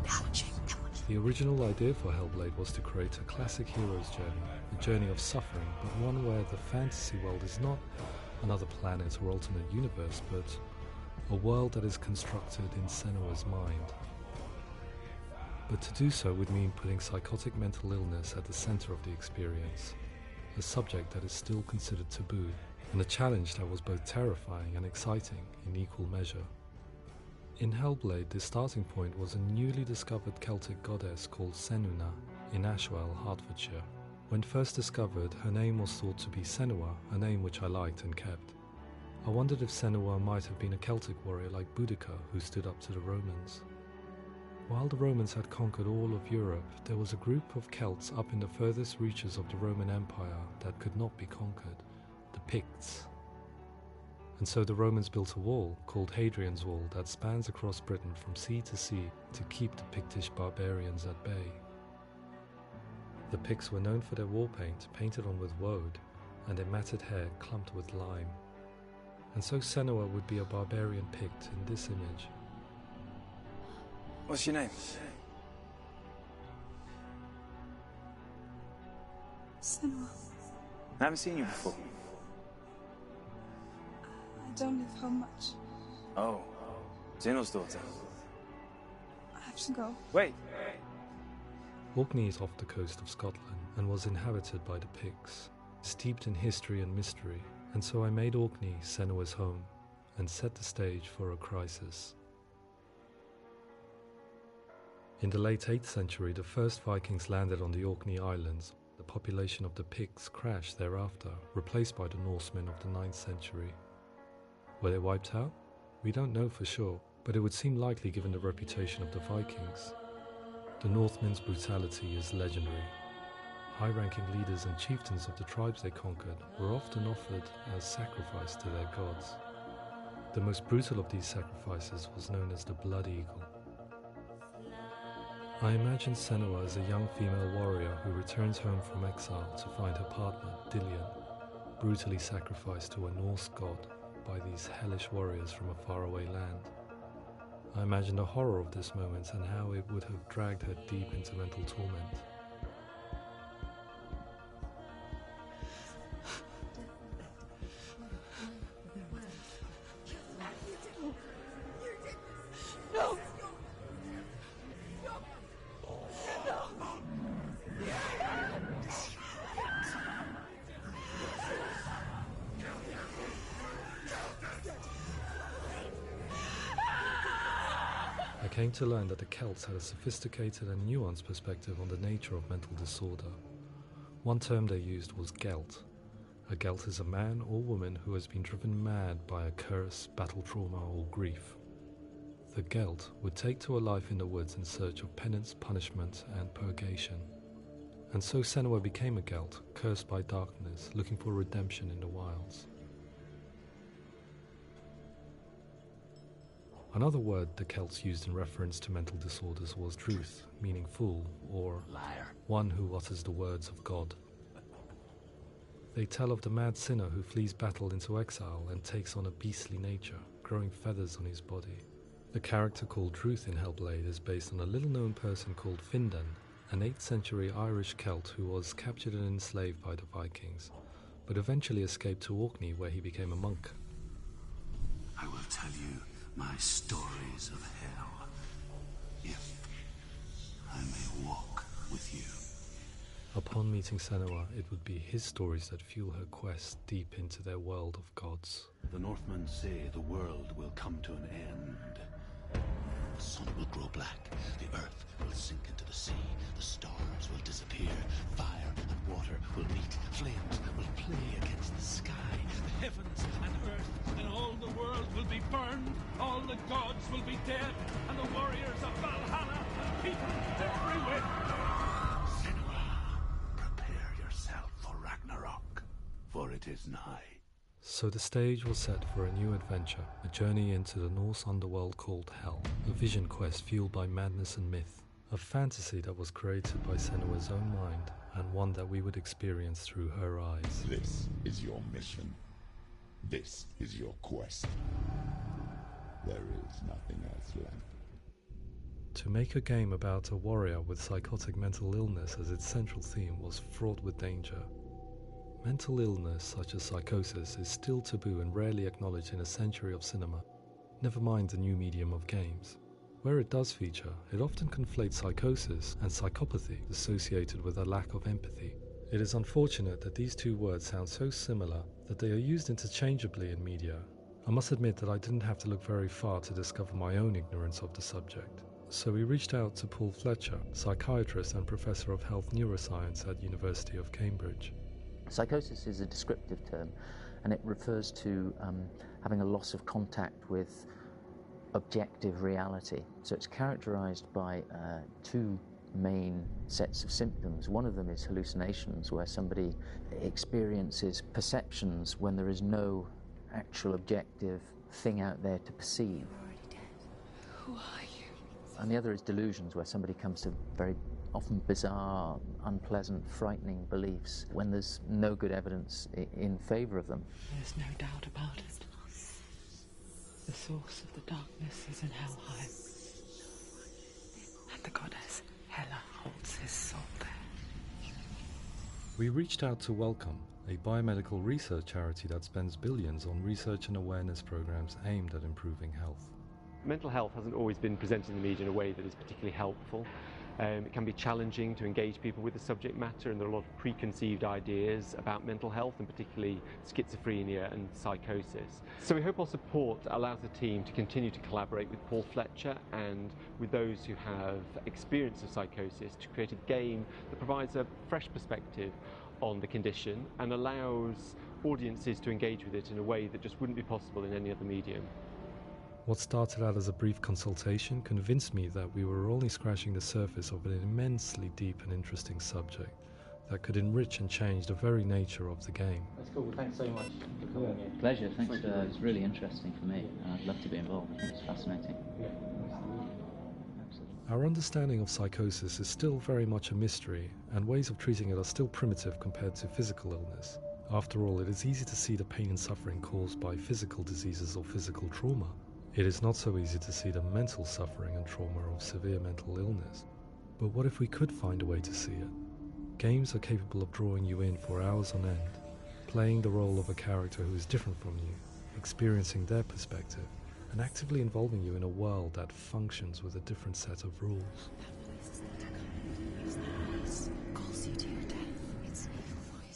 They're watching. They're watching.
The original idea for Hellblade was to create a classic hero's journey, a journey of suffering, but one where the fantasy world is not another planet or alternate universe, but a world that is constructed in Senua's mind. But to do so would mean putting psychotic mental illness at the center of the experience, a subject that is still considered taboo, and a challenge that was both terrifying and exciting in equal measure. In Hellblade, the starting point was a newly discovered Celtic goddess called Senua in Ashwell, Hertfordshire. When first discovered, her name was thought to be Senua, a name which I liked and kept. I wondered if Senua might have been a Celtic warrior like Boudica who stood up to the Romans. While the Romans had conquered all of Europe, there was a group of Celts up in the furthest reaches of the Roman Empire that could not be conquered, the Picts. And so the Romans built a wall, called Hadrian's Wall, that spans across Britain from sea to sea to keep the Pictish barbarians at bay. The Picts were known for their war paint, painted on with woad, and their matted hair clumped with lime. And so Senua would be a barbarian Pict in this image.
What's your name?
Senua.
I haven't seen you before.
I don't live home much.
Oh, Zeno's daughter.
I have to go.
Wait.
Orkney is off the coast of Scotland and was inhabited by the Picts, steeped in history and mystery, and so I made Orkney Senua's home and set the stage for a crisis. In the late 8th century, the first Vikings landed on the Orkney Islands. The population of the Picts crashed thereafter, replaced by the Norsemen of the 9th century. Were they wiped out? We don't know for sure, but it would seem likely given the reputation of the Vikings. The Northmen's brutality is legendary. High-ranking leaders and chieftains of the tribes they conquered were often offered as sacrifice to their gods. The most brutal of these sacrifices was known as the Blood Eagle. I imagine Senua as a young female warrior who returns home from exile to find her partner, Dillion, brutally sacrificed to a Norse god by these hellish warriors from a faraway land. I imagine the horror of this moment and how it would have dragged her deep into mental torment. came to learn that the Celts had a sophisticated and nuanced perspective on the nature of mental disorder. One term they used was Gelt. A Gelt is a man or woman who has been driven mad by a curse, battle trauma, or grief. The Gelt would take to a life in the woods in search of penance, punishment, and purgation. And so Senua became a Gelt, cursed by darkness, looking for redemption in the wilds. Another word the Celts used in reference to mental disorders was Druth, meaning fool, or
Liar.
one who utters the words of God. They tell of the mad sinner who flees battle into exile and takes on a beastly nature, growing feathers on his body. The character called Druth in Hellblade is based on a little-known person called Findan, an 8th century Irish Celt who was captured and enslaved by the Vikings, but eventually escaped to Orkney where he became a monk.
I will tell you my stories of hell, if I may walk with you.
Upon meeting Senua, it would be his stories that fuel her quest deep into their world of gods.
The Northmen say the world will come to an end. The sun will grow black, the earth will sink into the sea, the stars will disappear, fire and water will meet, flames will play against the sky, the heavens and earth and all the world will be burned, all the gods will be dead, and the warriors of Valhalla and people everywhere. Senua, prepare yourself for Ragnarok, for it is nigh.
So the stage was set for a new adventure, a journey into the Norse underworld called Hell, a vision quest fueled by madness and myth, a fantasy that was created by Senua's own mind, and one that we would experience through her eyes.
This is your mission. This is your quest. There is nothing else left.
To make a game about a warrior with psychotic mental illness as its central theme was fraught with danger. Mental illness such as psychosis is still taboo and rarely acknowledged in a century of cinema, never mind the new medium of games. Where it does feature, it often conflates psychosis and psychopathy associated with a lack of empathy. It is unfortunate that these two words sound so similar that they are used interchangeably in media. I must admit that I didn't have to look very far to discover my own ignorance of the subject. So we reached out to Paul Fletcher, psychiatrist and professor of health neuroscience at University of Cambridge.
Psychosis is a descriptive term, and it refers to having a loss of contact with objective reality. So it's characterized by two main sets of symptoms. One of them is hallucinations, where somebody experiences perceptions when there is no actual objective thing out there to perceive.
You're already dead. Who are you?
And the other is delusions, where somebody comes to very often bizarre, unpleasant, frightening beliefs when there's no good evidence in favour of them.
There's no doubt about it. The source of the darkness is in Helheim, and the goddess Hela holds his soul there.
We reached out to Welcome, a biomedical research charity that spends billions on research and awareness programs aimed at improving health.
Mental health hasn't always been presented in the media in a way that is particularly helpful. It can be challenging to engage people with the subject matter, and there are a lot of preconceived ideas about mental health, and particularly schizophrenia and psychosis. So we hope our support allows the team to continue to collaborate with Paul Fletcher and with those who have experience of psychosis to create a game that provides a fresh perspective on the condition and allows audiences to engage with it in a way that just wouldn't be possible in any other medium.
What started out as a brief consultation convinced me that we were only scratching the surface of an immensely deep and interesting subject that could enrich and change the very nature of the game.
That's cool. Thanks so much for coming in. Pleasure. Thanks. It's really interesting for me, and I'd love to be involved. I think it's fascinating. Absolutely.
Our understanding of psychosis is still very much a mystery, and ways of treating it are still primitive compared to physical illness. After all, it is easy to see the pain and suffering caused by physical diseases or physical trauma. It is not so easy to see the mental suffering and trauma of severe mental illness. But what if we could find a way to see it? Games are capable of drawing you in for hours on end, playing the role of a character who is different from you, experiencing their perspective, and actively involving you in a world that functions with a different set of rules.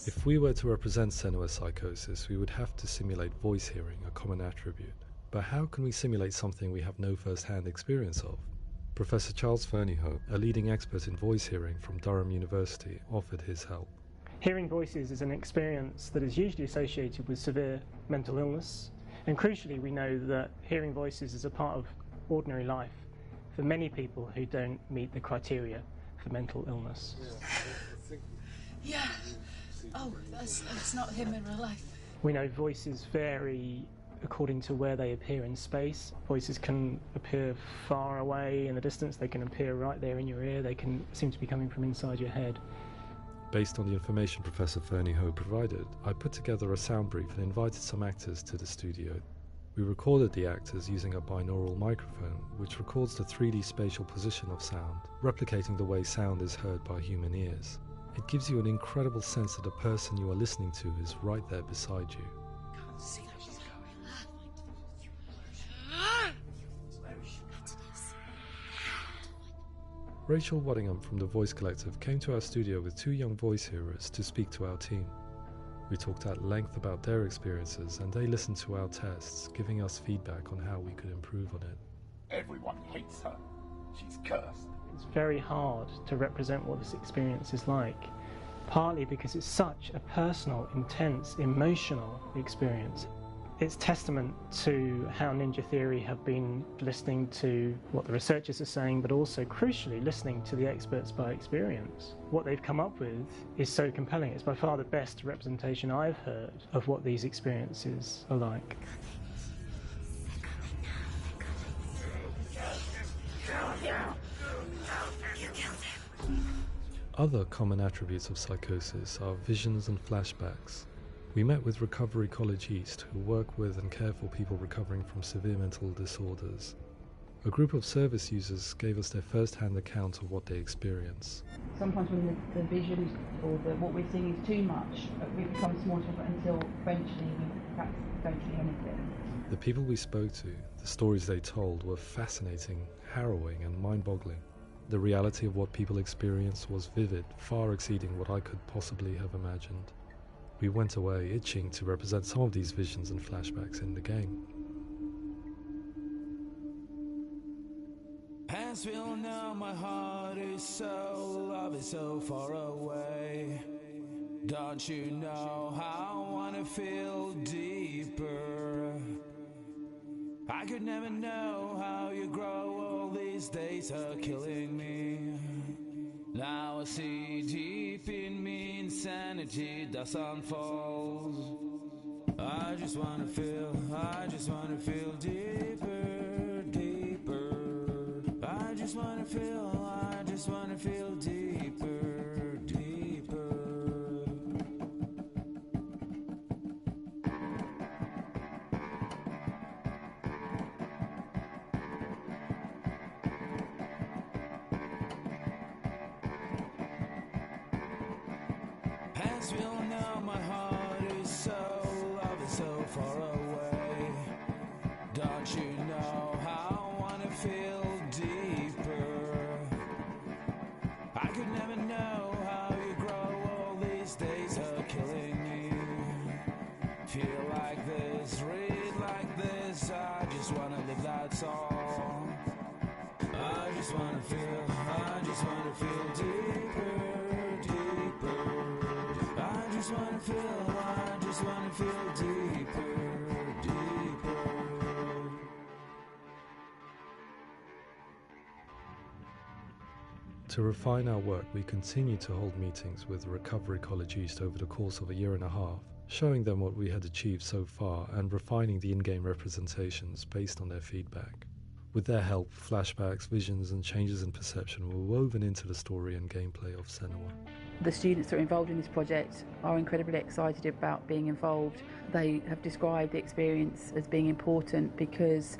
If we were to represent Senua's psychosis, we would have to simulate voice hearing, a common attribute. But how can we simulate something we have no first-hand experience of? Professor Charles Fernyhough, a leading expert in voice hearing from Durham University, offered his help.
Hearing voices is an experience that is usually associated with severe mental illness, and crucially we know that hearing voices is a part of ordinary life for many people who don't meet the criteria for mental illness.
Yeah. Oh, that's not him in real life.
We know voices vary according to where they appear in space. Voices can appear far away in the distance, they can appear right there in your ear, they can seem to be coming from inside your head.
Based on the information Professor Fernyhough provided, I put together a sound brief and invited some actors to the studio. We recorded the actors using a binaural microphone, which records the 3D spatial position of sound, replicating the way sound is heard by human ears. It gives you an incredible sense that the person you are listening to is right there beside you. Rachel Waddingham from the Voice Collective came to our studio with 2 young voice hearers to speak to our team. We talked at length about their experiences and they listened to our tests, giving us feedback on how we could improve on it.
Everyone hates her. She's cursed.
It's very hard to represent what this experience is like, partly because it's such a personal, intense, emotional experience. It's testament to how Ninja Theory have been listening to what the researchers are saying, but also, crucially, listening to the experts by experience. What they've come up with is so compelling. It's by far the best representation I've heard of what these experiences are like.
Other common attributes of psychosis are visions and flashbacks. We met with Recovery College East, who work with and care for people recovering from severe mental disorders. A group of service users gave us their first-hand account of what they experience.
Sometimes when the visions or what we're seeing is too much, it becomes more difficult until eventually we perhaps don't see anything.
The people we spoke to, the stories they told, were fascinating, harrowing and mind-boggling. The reality of what people experienced was vivid, far exceeding what I could possibly have imagined. We went away itching to represent some of these visions and flashbacks in the game.
As we all know, my heart is so, love is so far away. Don't you know how I wanna feel deeper? I could never know how you grow, all these days are killing me. Now I see deep in me insanity does unfold. I just wanna feel deeper, deeper. I just wanna feel deeper, deeper. As we all know, my heart is so, love is so far away. Don't you know how I wanna feel deeper? I could never know how you grow, all these days are killing me. Feel like this, read like this, I just wanna live that song. I just wanna feel deeper, deeper. I just wanna feel deeper, deeper.
To refine our work, we continue to hold meetings with Recovery College East over the course of a year and a half, showing them what we had achieved so far and refining the in-game representations based on their feedback. With their help, flashbacks, visions and changes in perception were woven into the story and gameplay of Senua.
The students that are involved in this project are incredibly excited about being involved. They have described the experience as being important because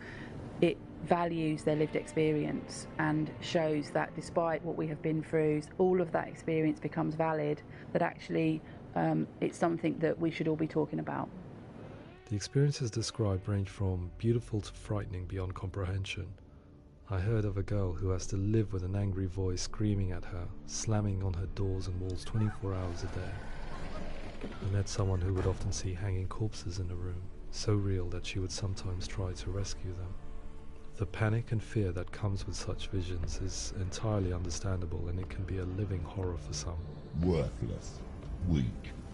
it values their lived experience and shows that despite what we have been through, all of that experience becomes valid, that actually it's something that we should all be talking about.
The experiences described range from beautiful to frightening beyond comprehension. I heard of a girl who has to live with an angry voice screaming at her, slamming on her doors and walls 24 hours a day. I met someone who would often see hanging corpses in a room, so real that she would sometimes try to rescue them. The panic and fear that comes with such visions is entirely understandable, and it can be a living horror for some.
Worthless, weak,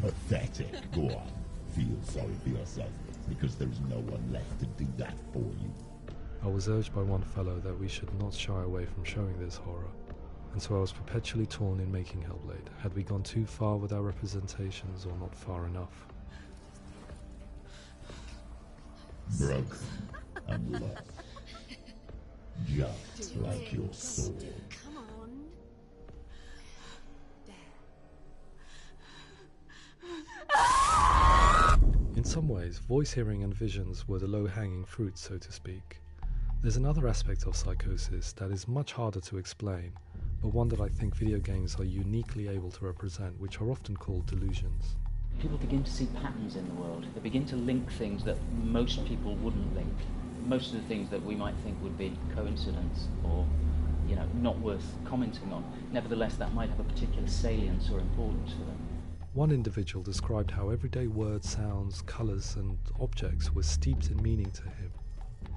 pathetic. Go on, feel sorry for yourself, because there is no one left to do that for you.
I was urged by one fellow that we should not shy away from showing this horror, and so I was perpetually torn in making Hellblade. Had we gone too far with our representations, or not far enough?
Broken and lost, just like your soul.
Come on.
In some ways, voice hearing and visions were the low-hanging fruit, so to speak. There's another aspect of psychosis that is much harder to explain, but one that I think video games are uniquely able to represent, which are often called delusions.
People begin to see patterns in the world. They begin to link things that most people wouldn't link. Most of the things that we might think would be coincidence or, not worth commenting on. Nevertheless, that might have a particular salience or importance for them.
One individual described how everyday words, sounds, colours and objects were steeped in meaning to him,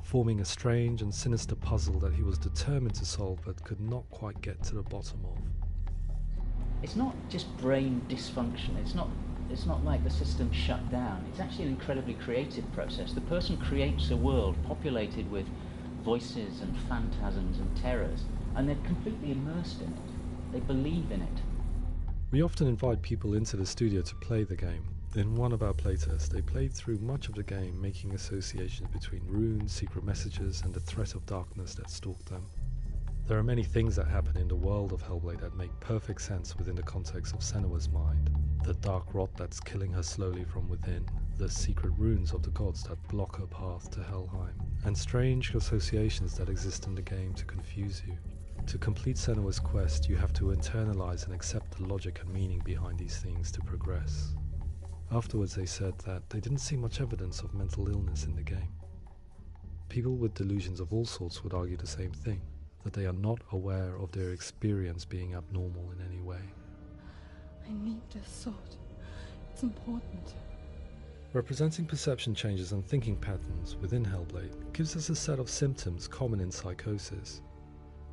forming a strange and sinister puzzle that he was determined to solve but could not quite get to the bottom of.
It's not just brain dysfunction. It's not like the system shut down. It's actually an incredibly creative process. The person creates a world populated with voices and phantasms and terrors, and they're completely immersed in it. They believe in it.
We often invite people into the studio to play the game. In one of our playtests, they played through much of the game, making associations between runes, secret messages, and the threat of darkness that stalked them. There are many things that happen in the world of Hellblade that make perfect sense within the context of Senua's mind. The dark rot that's killing her slowly from within, the secret runes of the gods that block her path to Helheim, and strange associations that exist in the game to confuse you. To complete Senua's quest, you have to internalize and accept the logic and meaning behind these things to progress. Afterwards, they said that they didn't see much evidence of mental illness in the game. People with delusions of all sorts would argue the same thing, that they are not aware of their experience being abnormal in any way.
I need this sword. It's important.
Representing perception changes and thinking patterns within Hellblade gives us a set of symptoms common in psychosis.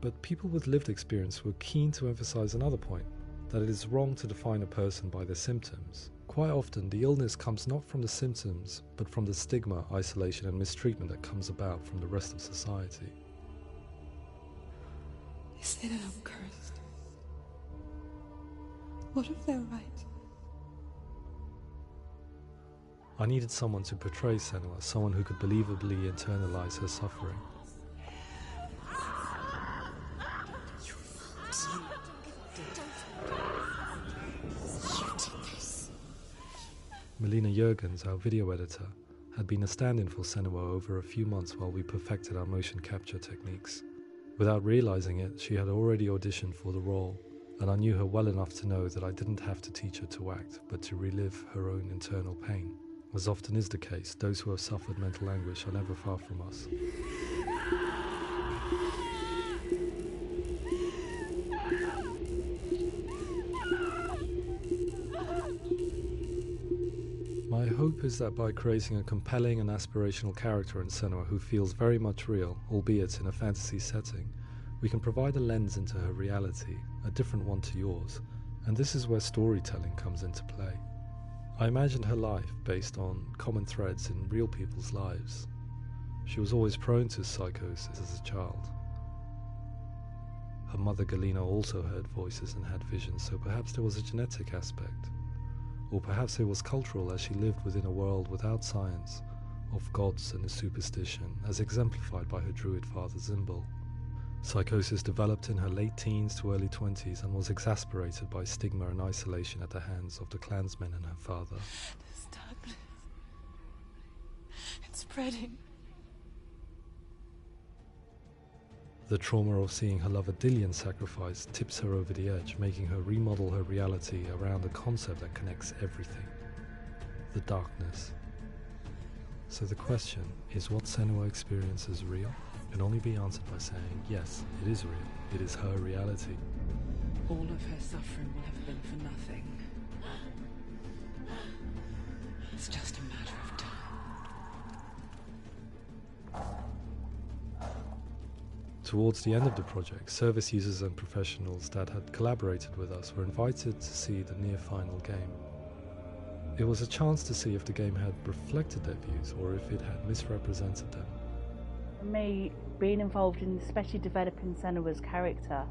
But people with lived experience were keen to emphasize another point, that it is wrong to define a person by their symptoms. Quite often, the illness comes not from the symptoms, but from the stigma, isolation and mistreatment that comes about from the rest of society.
They say that I'm cursed. What if they're right?
I needed someone to portray Senua, someone who could believably internalize her suffering. Melina Jurgens, our video editor, had been a stand-in for Senua over a few months while we perfected our motion capture techniques. Without realizing it, she had already auditioned for the role, and I knew her well enough to know that I didn't have to teach her to act, but to relive her own internal pain. As often is the case, those who have suffered mental anguish are never far from us. My hope is that by creating a compelling and aspirational character in Senua who feels very much real, albeit in a fantasy setting, we can provide a lens into her reality, a different one to yours, and this is where storytelling comes into play. I imagined her life based on common threads in real people's lives. She was always prone to psychosis as a child. Her mother Galina also heard voices and had visions, so perhaps there was a genetic aspect. Or perhaps it was cultural, as she lived within a world without science, of gods and a superstition, as exemplified by her druid father Zimbal. Psychosis developed in her late teens to early 20s and was exasperated by stigma and isolation at the hands of the clansmen and her father.
This darkness. It's spreading.
The trauma of seeing her lover Dillian sacrificed tips her over the edge, making her remodel her reality around a concept that connects everything: the darkness. So the question, is what Senua experiences real? Can only be answered by saying, yes, it is real. It is her reality.
All of her suffering will have been for nothing. It's just a matter of time.
Towards the end of the project, service users and professionals that had collaborated with us were invited to see the near-final game. It was a chance to see if the game had reflected their views or if it had misrepresented them.
For me, being involved in especially developing Senua's character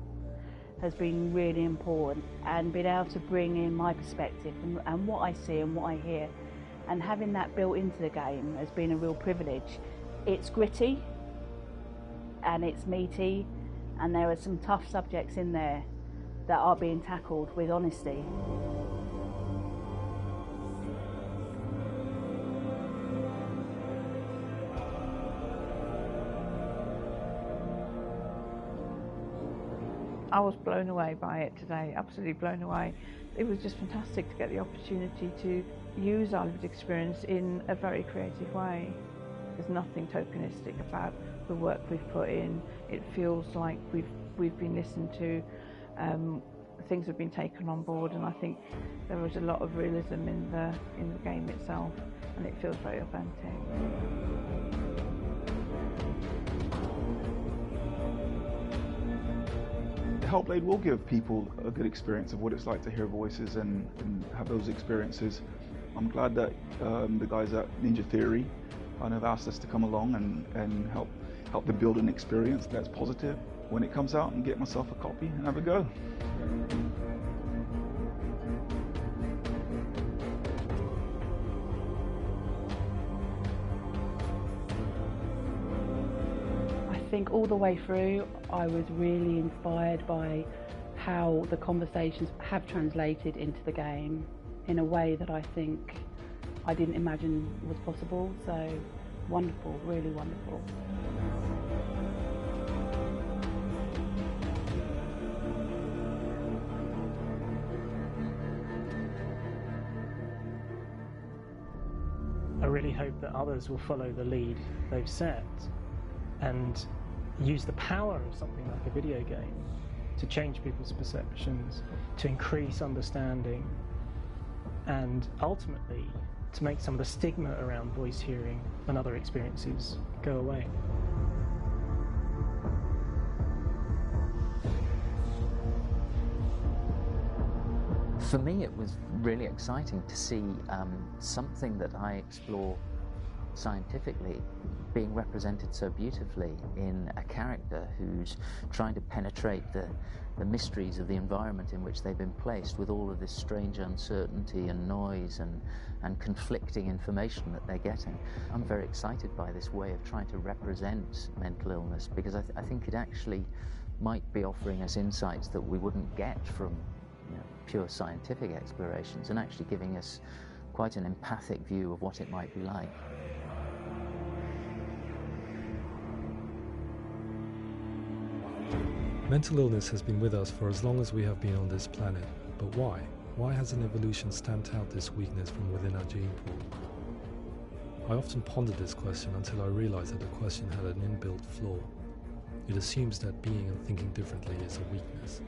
has been really important, and being able to bring in my perspective and what I see and what I hear, and having that built into the game has been a real privilege. It's gritty and it's meaty, and there are some tough subjects in there that are being tackled with honesty.
I was blown away by it today, absolutely blown away. It was just fantastic to get the opportunity to use our lived experience in a very creative way. There's nothing tokenistic about the work we've put in. It feels like we've been listened to, things have been taken on board, and I think there was a lot of realism in the game itself, and it feels very authentic.
Hellblade will give people a good experience of what it's like to hear voices and have those experiences. I'm glad that the guys at Ninja Theory kind of asked us to come along and help them build an experience that's positive when it comes out, and get myself a copy and have a go.
I think all the way through I was really inspired by how the conversations have translated into the game in a way that I think I didn't imagine was possible. So wonderful, really wonderful.
I really hope that others will follow the lead they've set and use the power of something like a video game to change people's perceptions, to increase understanding, and ultimately to make some of the stigma around voice hearing and other experiences go away.
For me, it was really exciting to see something that I explore scientifically being represented so beautifully in a character who's trying to penetrate the mysteries of the environment in which they've been placed, with all of this strange uncertainty and noise and conflicting information that they're getting. I'm very excited by this way of trying to represent mental illness, because I think it actually might be offering us insights that we wouldn't get from pure scientific explorations, and actually giving us quite an empathic view of what it might be like.
Mental illness has been with us for as long as we have been on this planet, but why? Why hasn't evolution stamped out this weakness from within our gene pool? I often pondered this question until I realized that the question had an inbuilt flaw. It assumes that being and thinking differently is a weakness.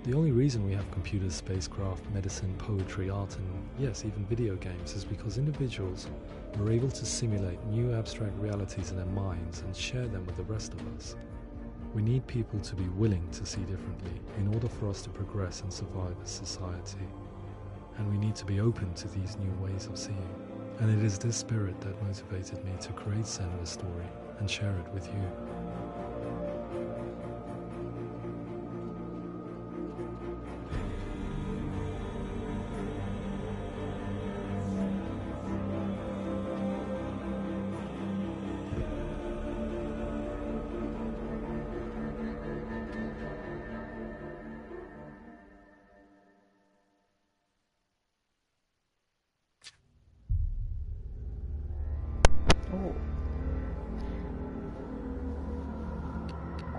The only reason we have computers, spacecraft, medicine, poetry, art, and yes, even video games is because individuals are able to simulate new abstract realities in their minds and share them with the rest of us. We need people to be willing to see differently in order for us to progress and survive as society. And we need to be open to these new ways of seeing. And it is this spirit that motivated me to create Senua's story and share it with you.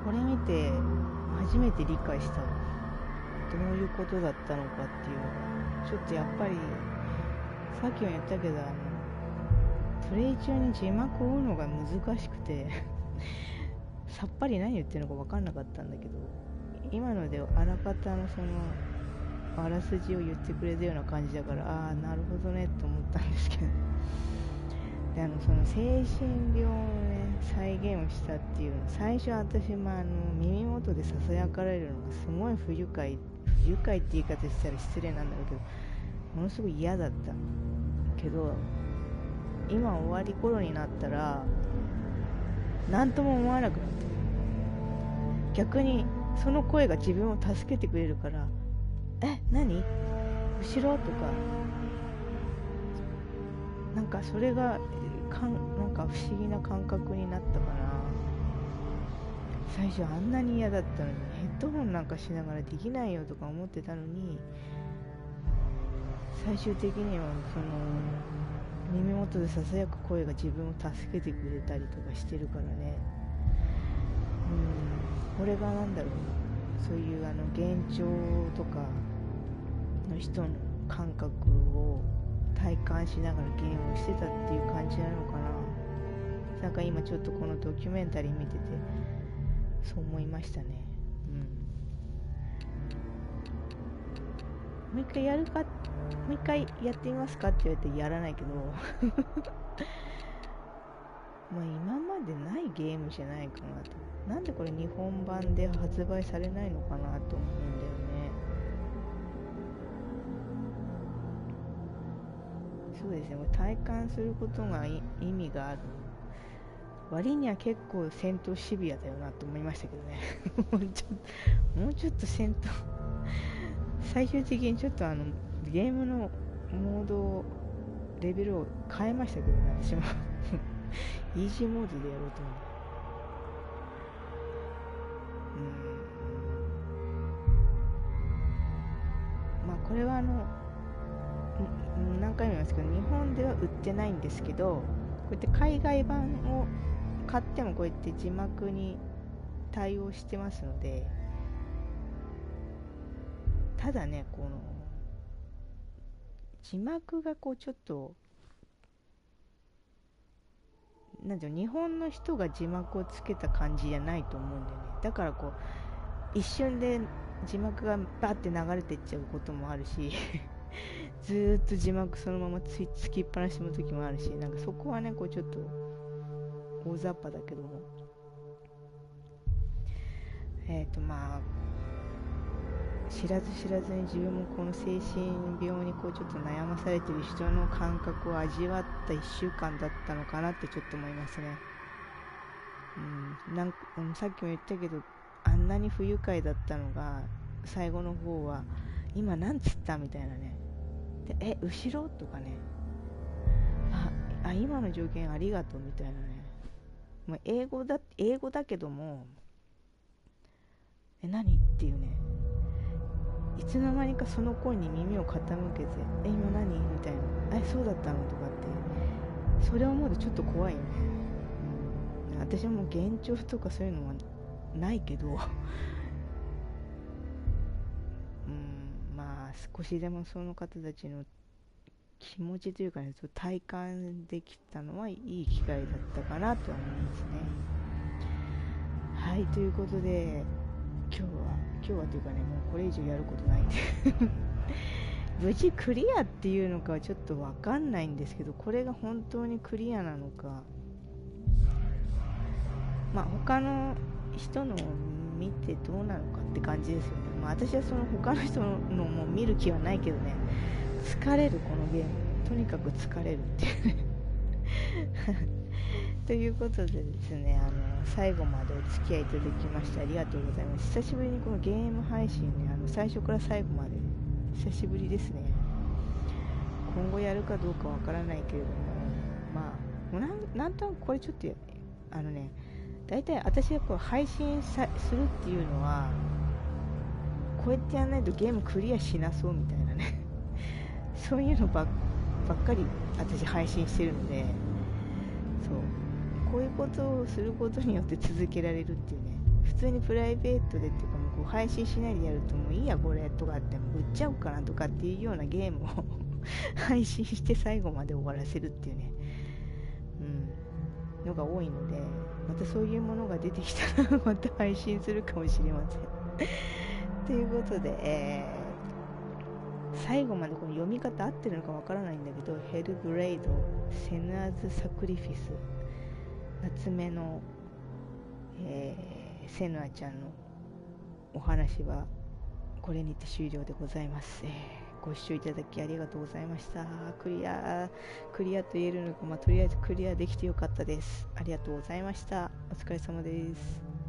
これ見て初めて理解したどういうことだったのかっていうのがちょっとやっぱりさっきも言ったけどプレイ中に字幕を追うのが難しくてさっぱり何言ってるのか分かんなかったんだけど、今のであらかたのそのあらすじを言ってくれたような感じだから、ああなるほどねと思ったんですけど、でその精神病をね再現をしたっていうの、最初私も耳元でささやかれるのがすごい不愉快って言い方したら失礼なんだろうけど、ものすごい嫌だったけど、今終わり頃になったら何とも思わなくなってる。逆にその声が自分を助けてくれるから、何後ろとか、なんかそれがなんか不思議な感覚になったかな。最初あんなに嫌だったのに、ヘッドホンなんかしながらできないよとか思ってたのに、最終的にはその耳元でささやく声が自分を助けてくれたりとかしてるからね。これがなんだろう、そういう幻聴とかの人の感覚を体感しながらゲームをしてたっていう感じなのかな。なんか今ちょっとこのドキュメンタリー見ててそう思いましたね。もう一回やるか、もう一回やってみますかって言われてやらないけどまあ今までないゲームじゃないかなと。なんでこれ日本版で発売されないのかなと思うんだよね。そうですね、体感することが意味がある割には結構戦闘シビアだよなと思いましたけどねもうちょっと戦闘最終的にちょっとゲームのモードレベルを変えましたけどね、私もイージーモードでやろうと思って。まあこれは何回も言いますけど、日本では売ってないんですけど、こうやって海外版を買ってもこうやって字幕に対応してますので、ただね、この字幕がこうちょっとなんていうの、日本の人が字幕をつけた感じじゃないと思うんだよね。だからこう一瞬で字幕がバッて流れていっちゃうこともあるしずーっと字幕そのままつきっぱなしの時もあるし、なんかそこはねこうちょっと大雑把だけども、まあ知らず知らずに自分もこの精神病にこうちょっと悩まされている人の感覚を味わった1週間だったのかなってちょっと思いますね。さっきも言ったけど、あんなに不愉快だったのが最後の方は今なんつったみたいなね、で後ろとかね、今の条件ありがとうみたいなね、もう英語だけども何っていうね、いつの間にかその声に耳を傾けて今何みたいな、そうだったのとかって、それを思うとちょっと怖いよね。私はもう幻聴とかそういうのはないけどまあ少しでもその方たちの気持ちというかね、体感できたのはいい機会だったかなとは思いますね。はい、ということで今日はというかね、もうこれ以上やることないんで無事クリアっていうのかはちょっと分かんないんですけど、これが本当にクリアなのか、まあ他の人のを見てどうなのかって感じですよね。まあ私はその他の人のも見る気はないけどね、疲れるこのゲーム、とにかく疲れるっていうねということでですね、最後までお付き合いいただきましてありがとうございます。久しぶりにこのゲーム配信ね、最初から最後まで久しぶりですね。今後やるかどうかわからないけれども、まあなんとなくこれちょっとだいたい私がこう配信するっていうのはこうやってやらないとゲームクリアしなそうみたいなねそういうのばっかり私配信してるので、そうこういうことをすることによって続けられるっていうね。普通にプライベートでっていうか、もうこう配信しないでやるともういいやこれとかって売っちゃおうかなとかっていうようなゲームを配信して最後まで終わらせるっていうね、のが多いので、またそういうものが出てきたらまた配信するかもしれませんということで、最後までこの読み方合ってるのかわからないんだけど、ヘルブレイド、セヌアズサクリフィス、夏目の、セヌアちゃんのお話はこれにて終了でございます。ご視聴いただきありがとうございました。クリアと言えるのか、とりあえずクリアできてよかったです。ありがとうございました。お疲れ様です。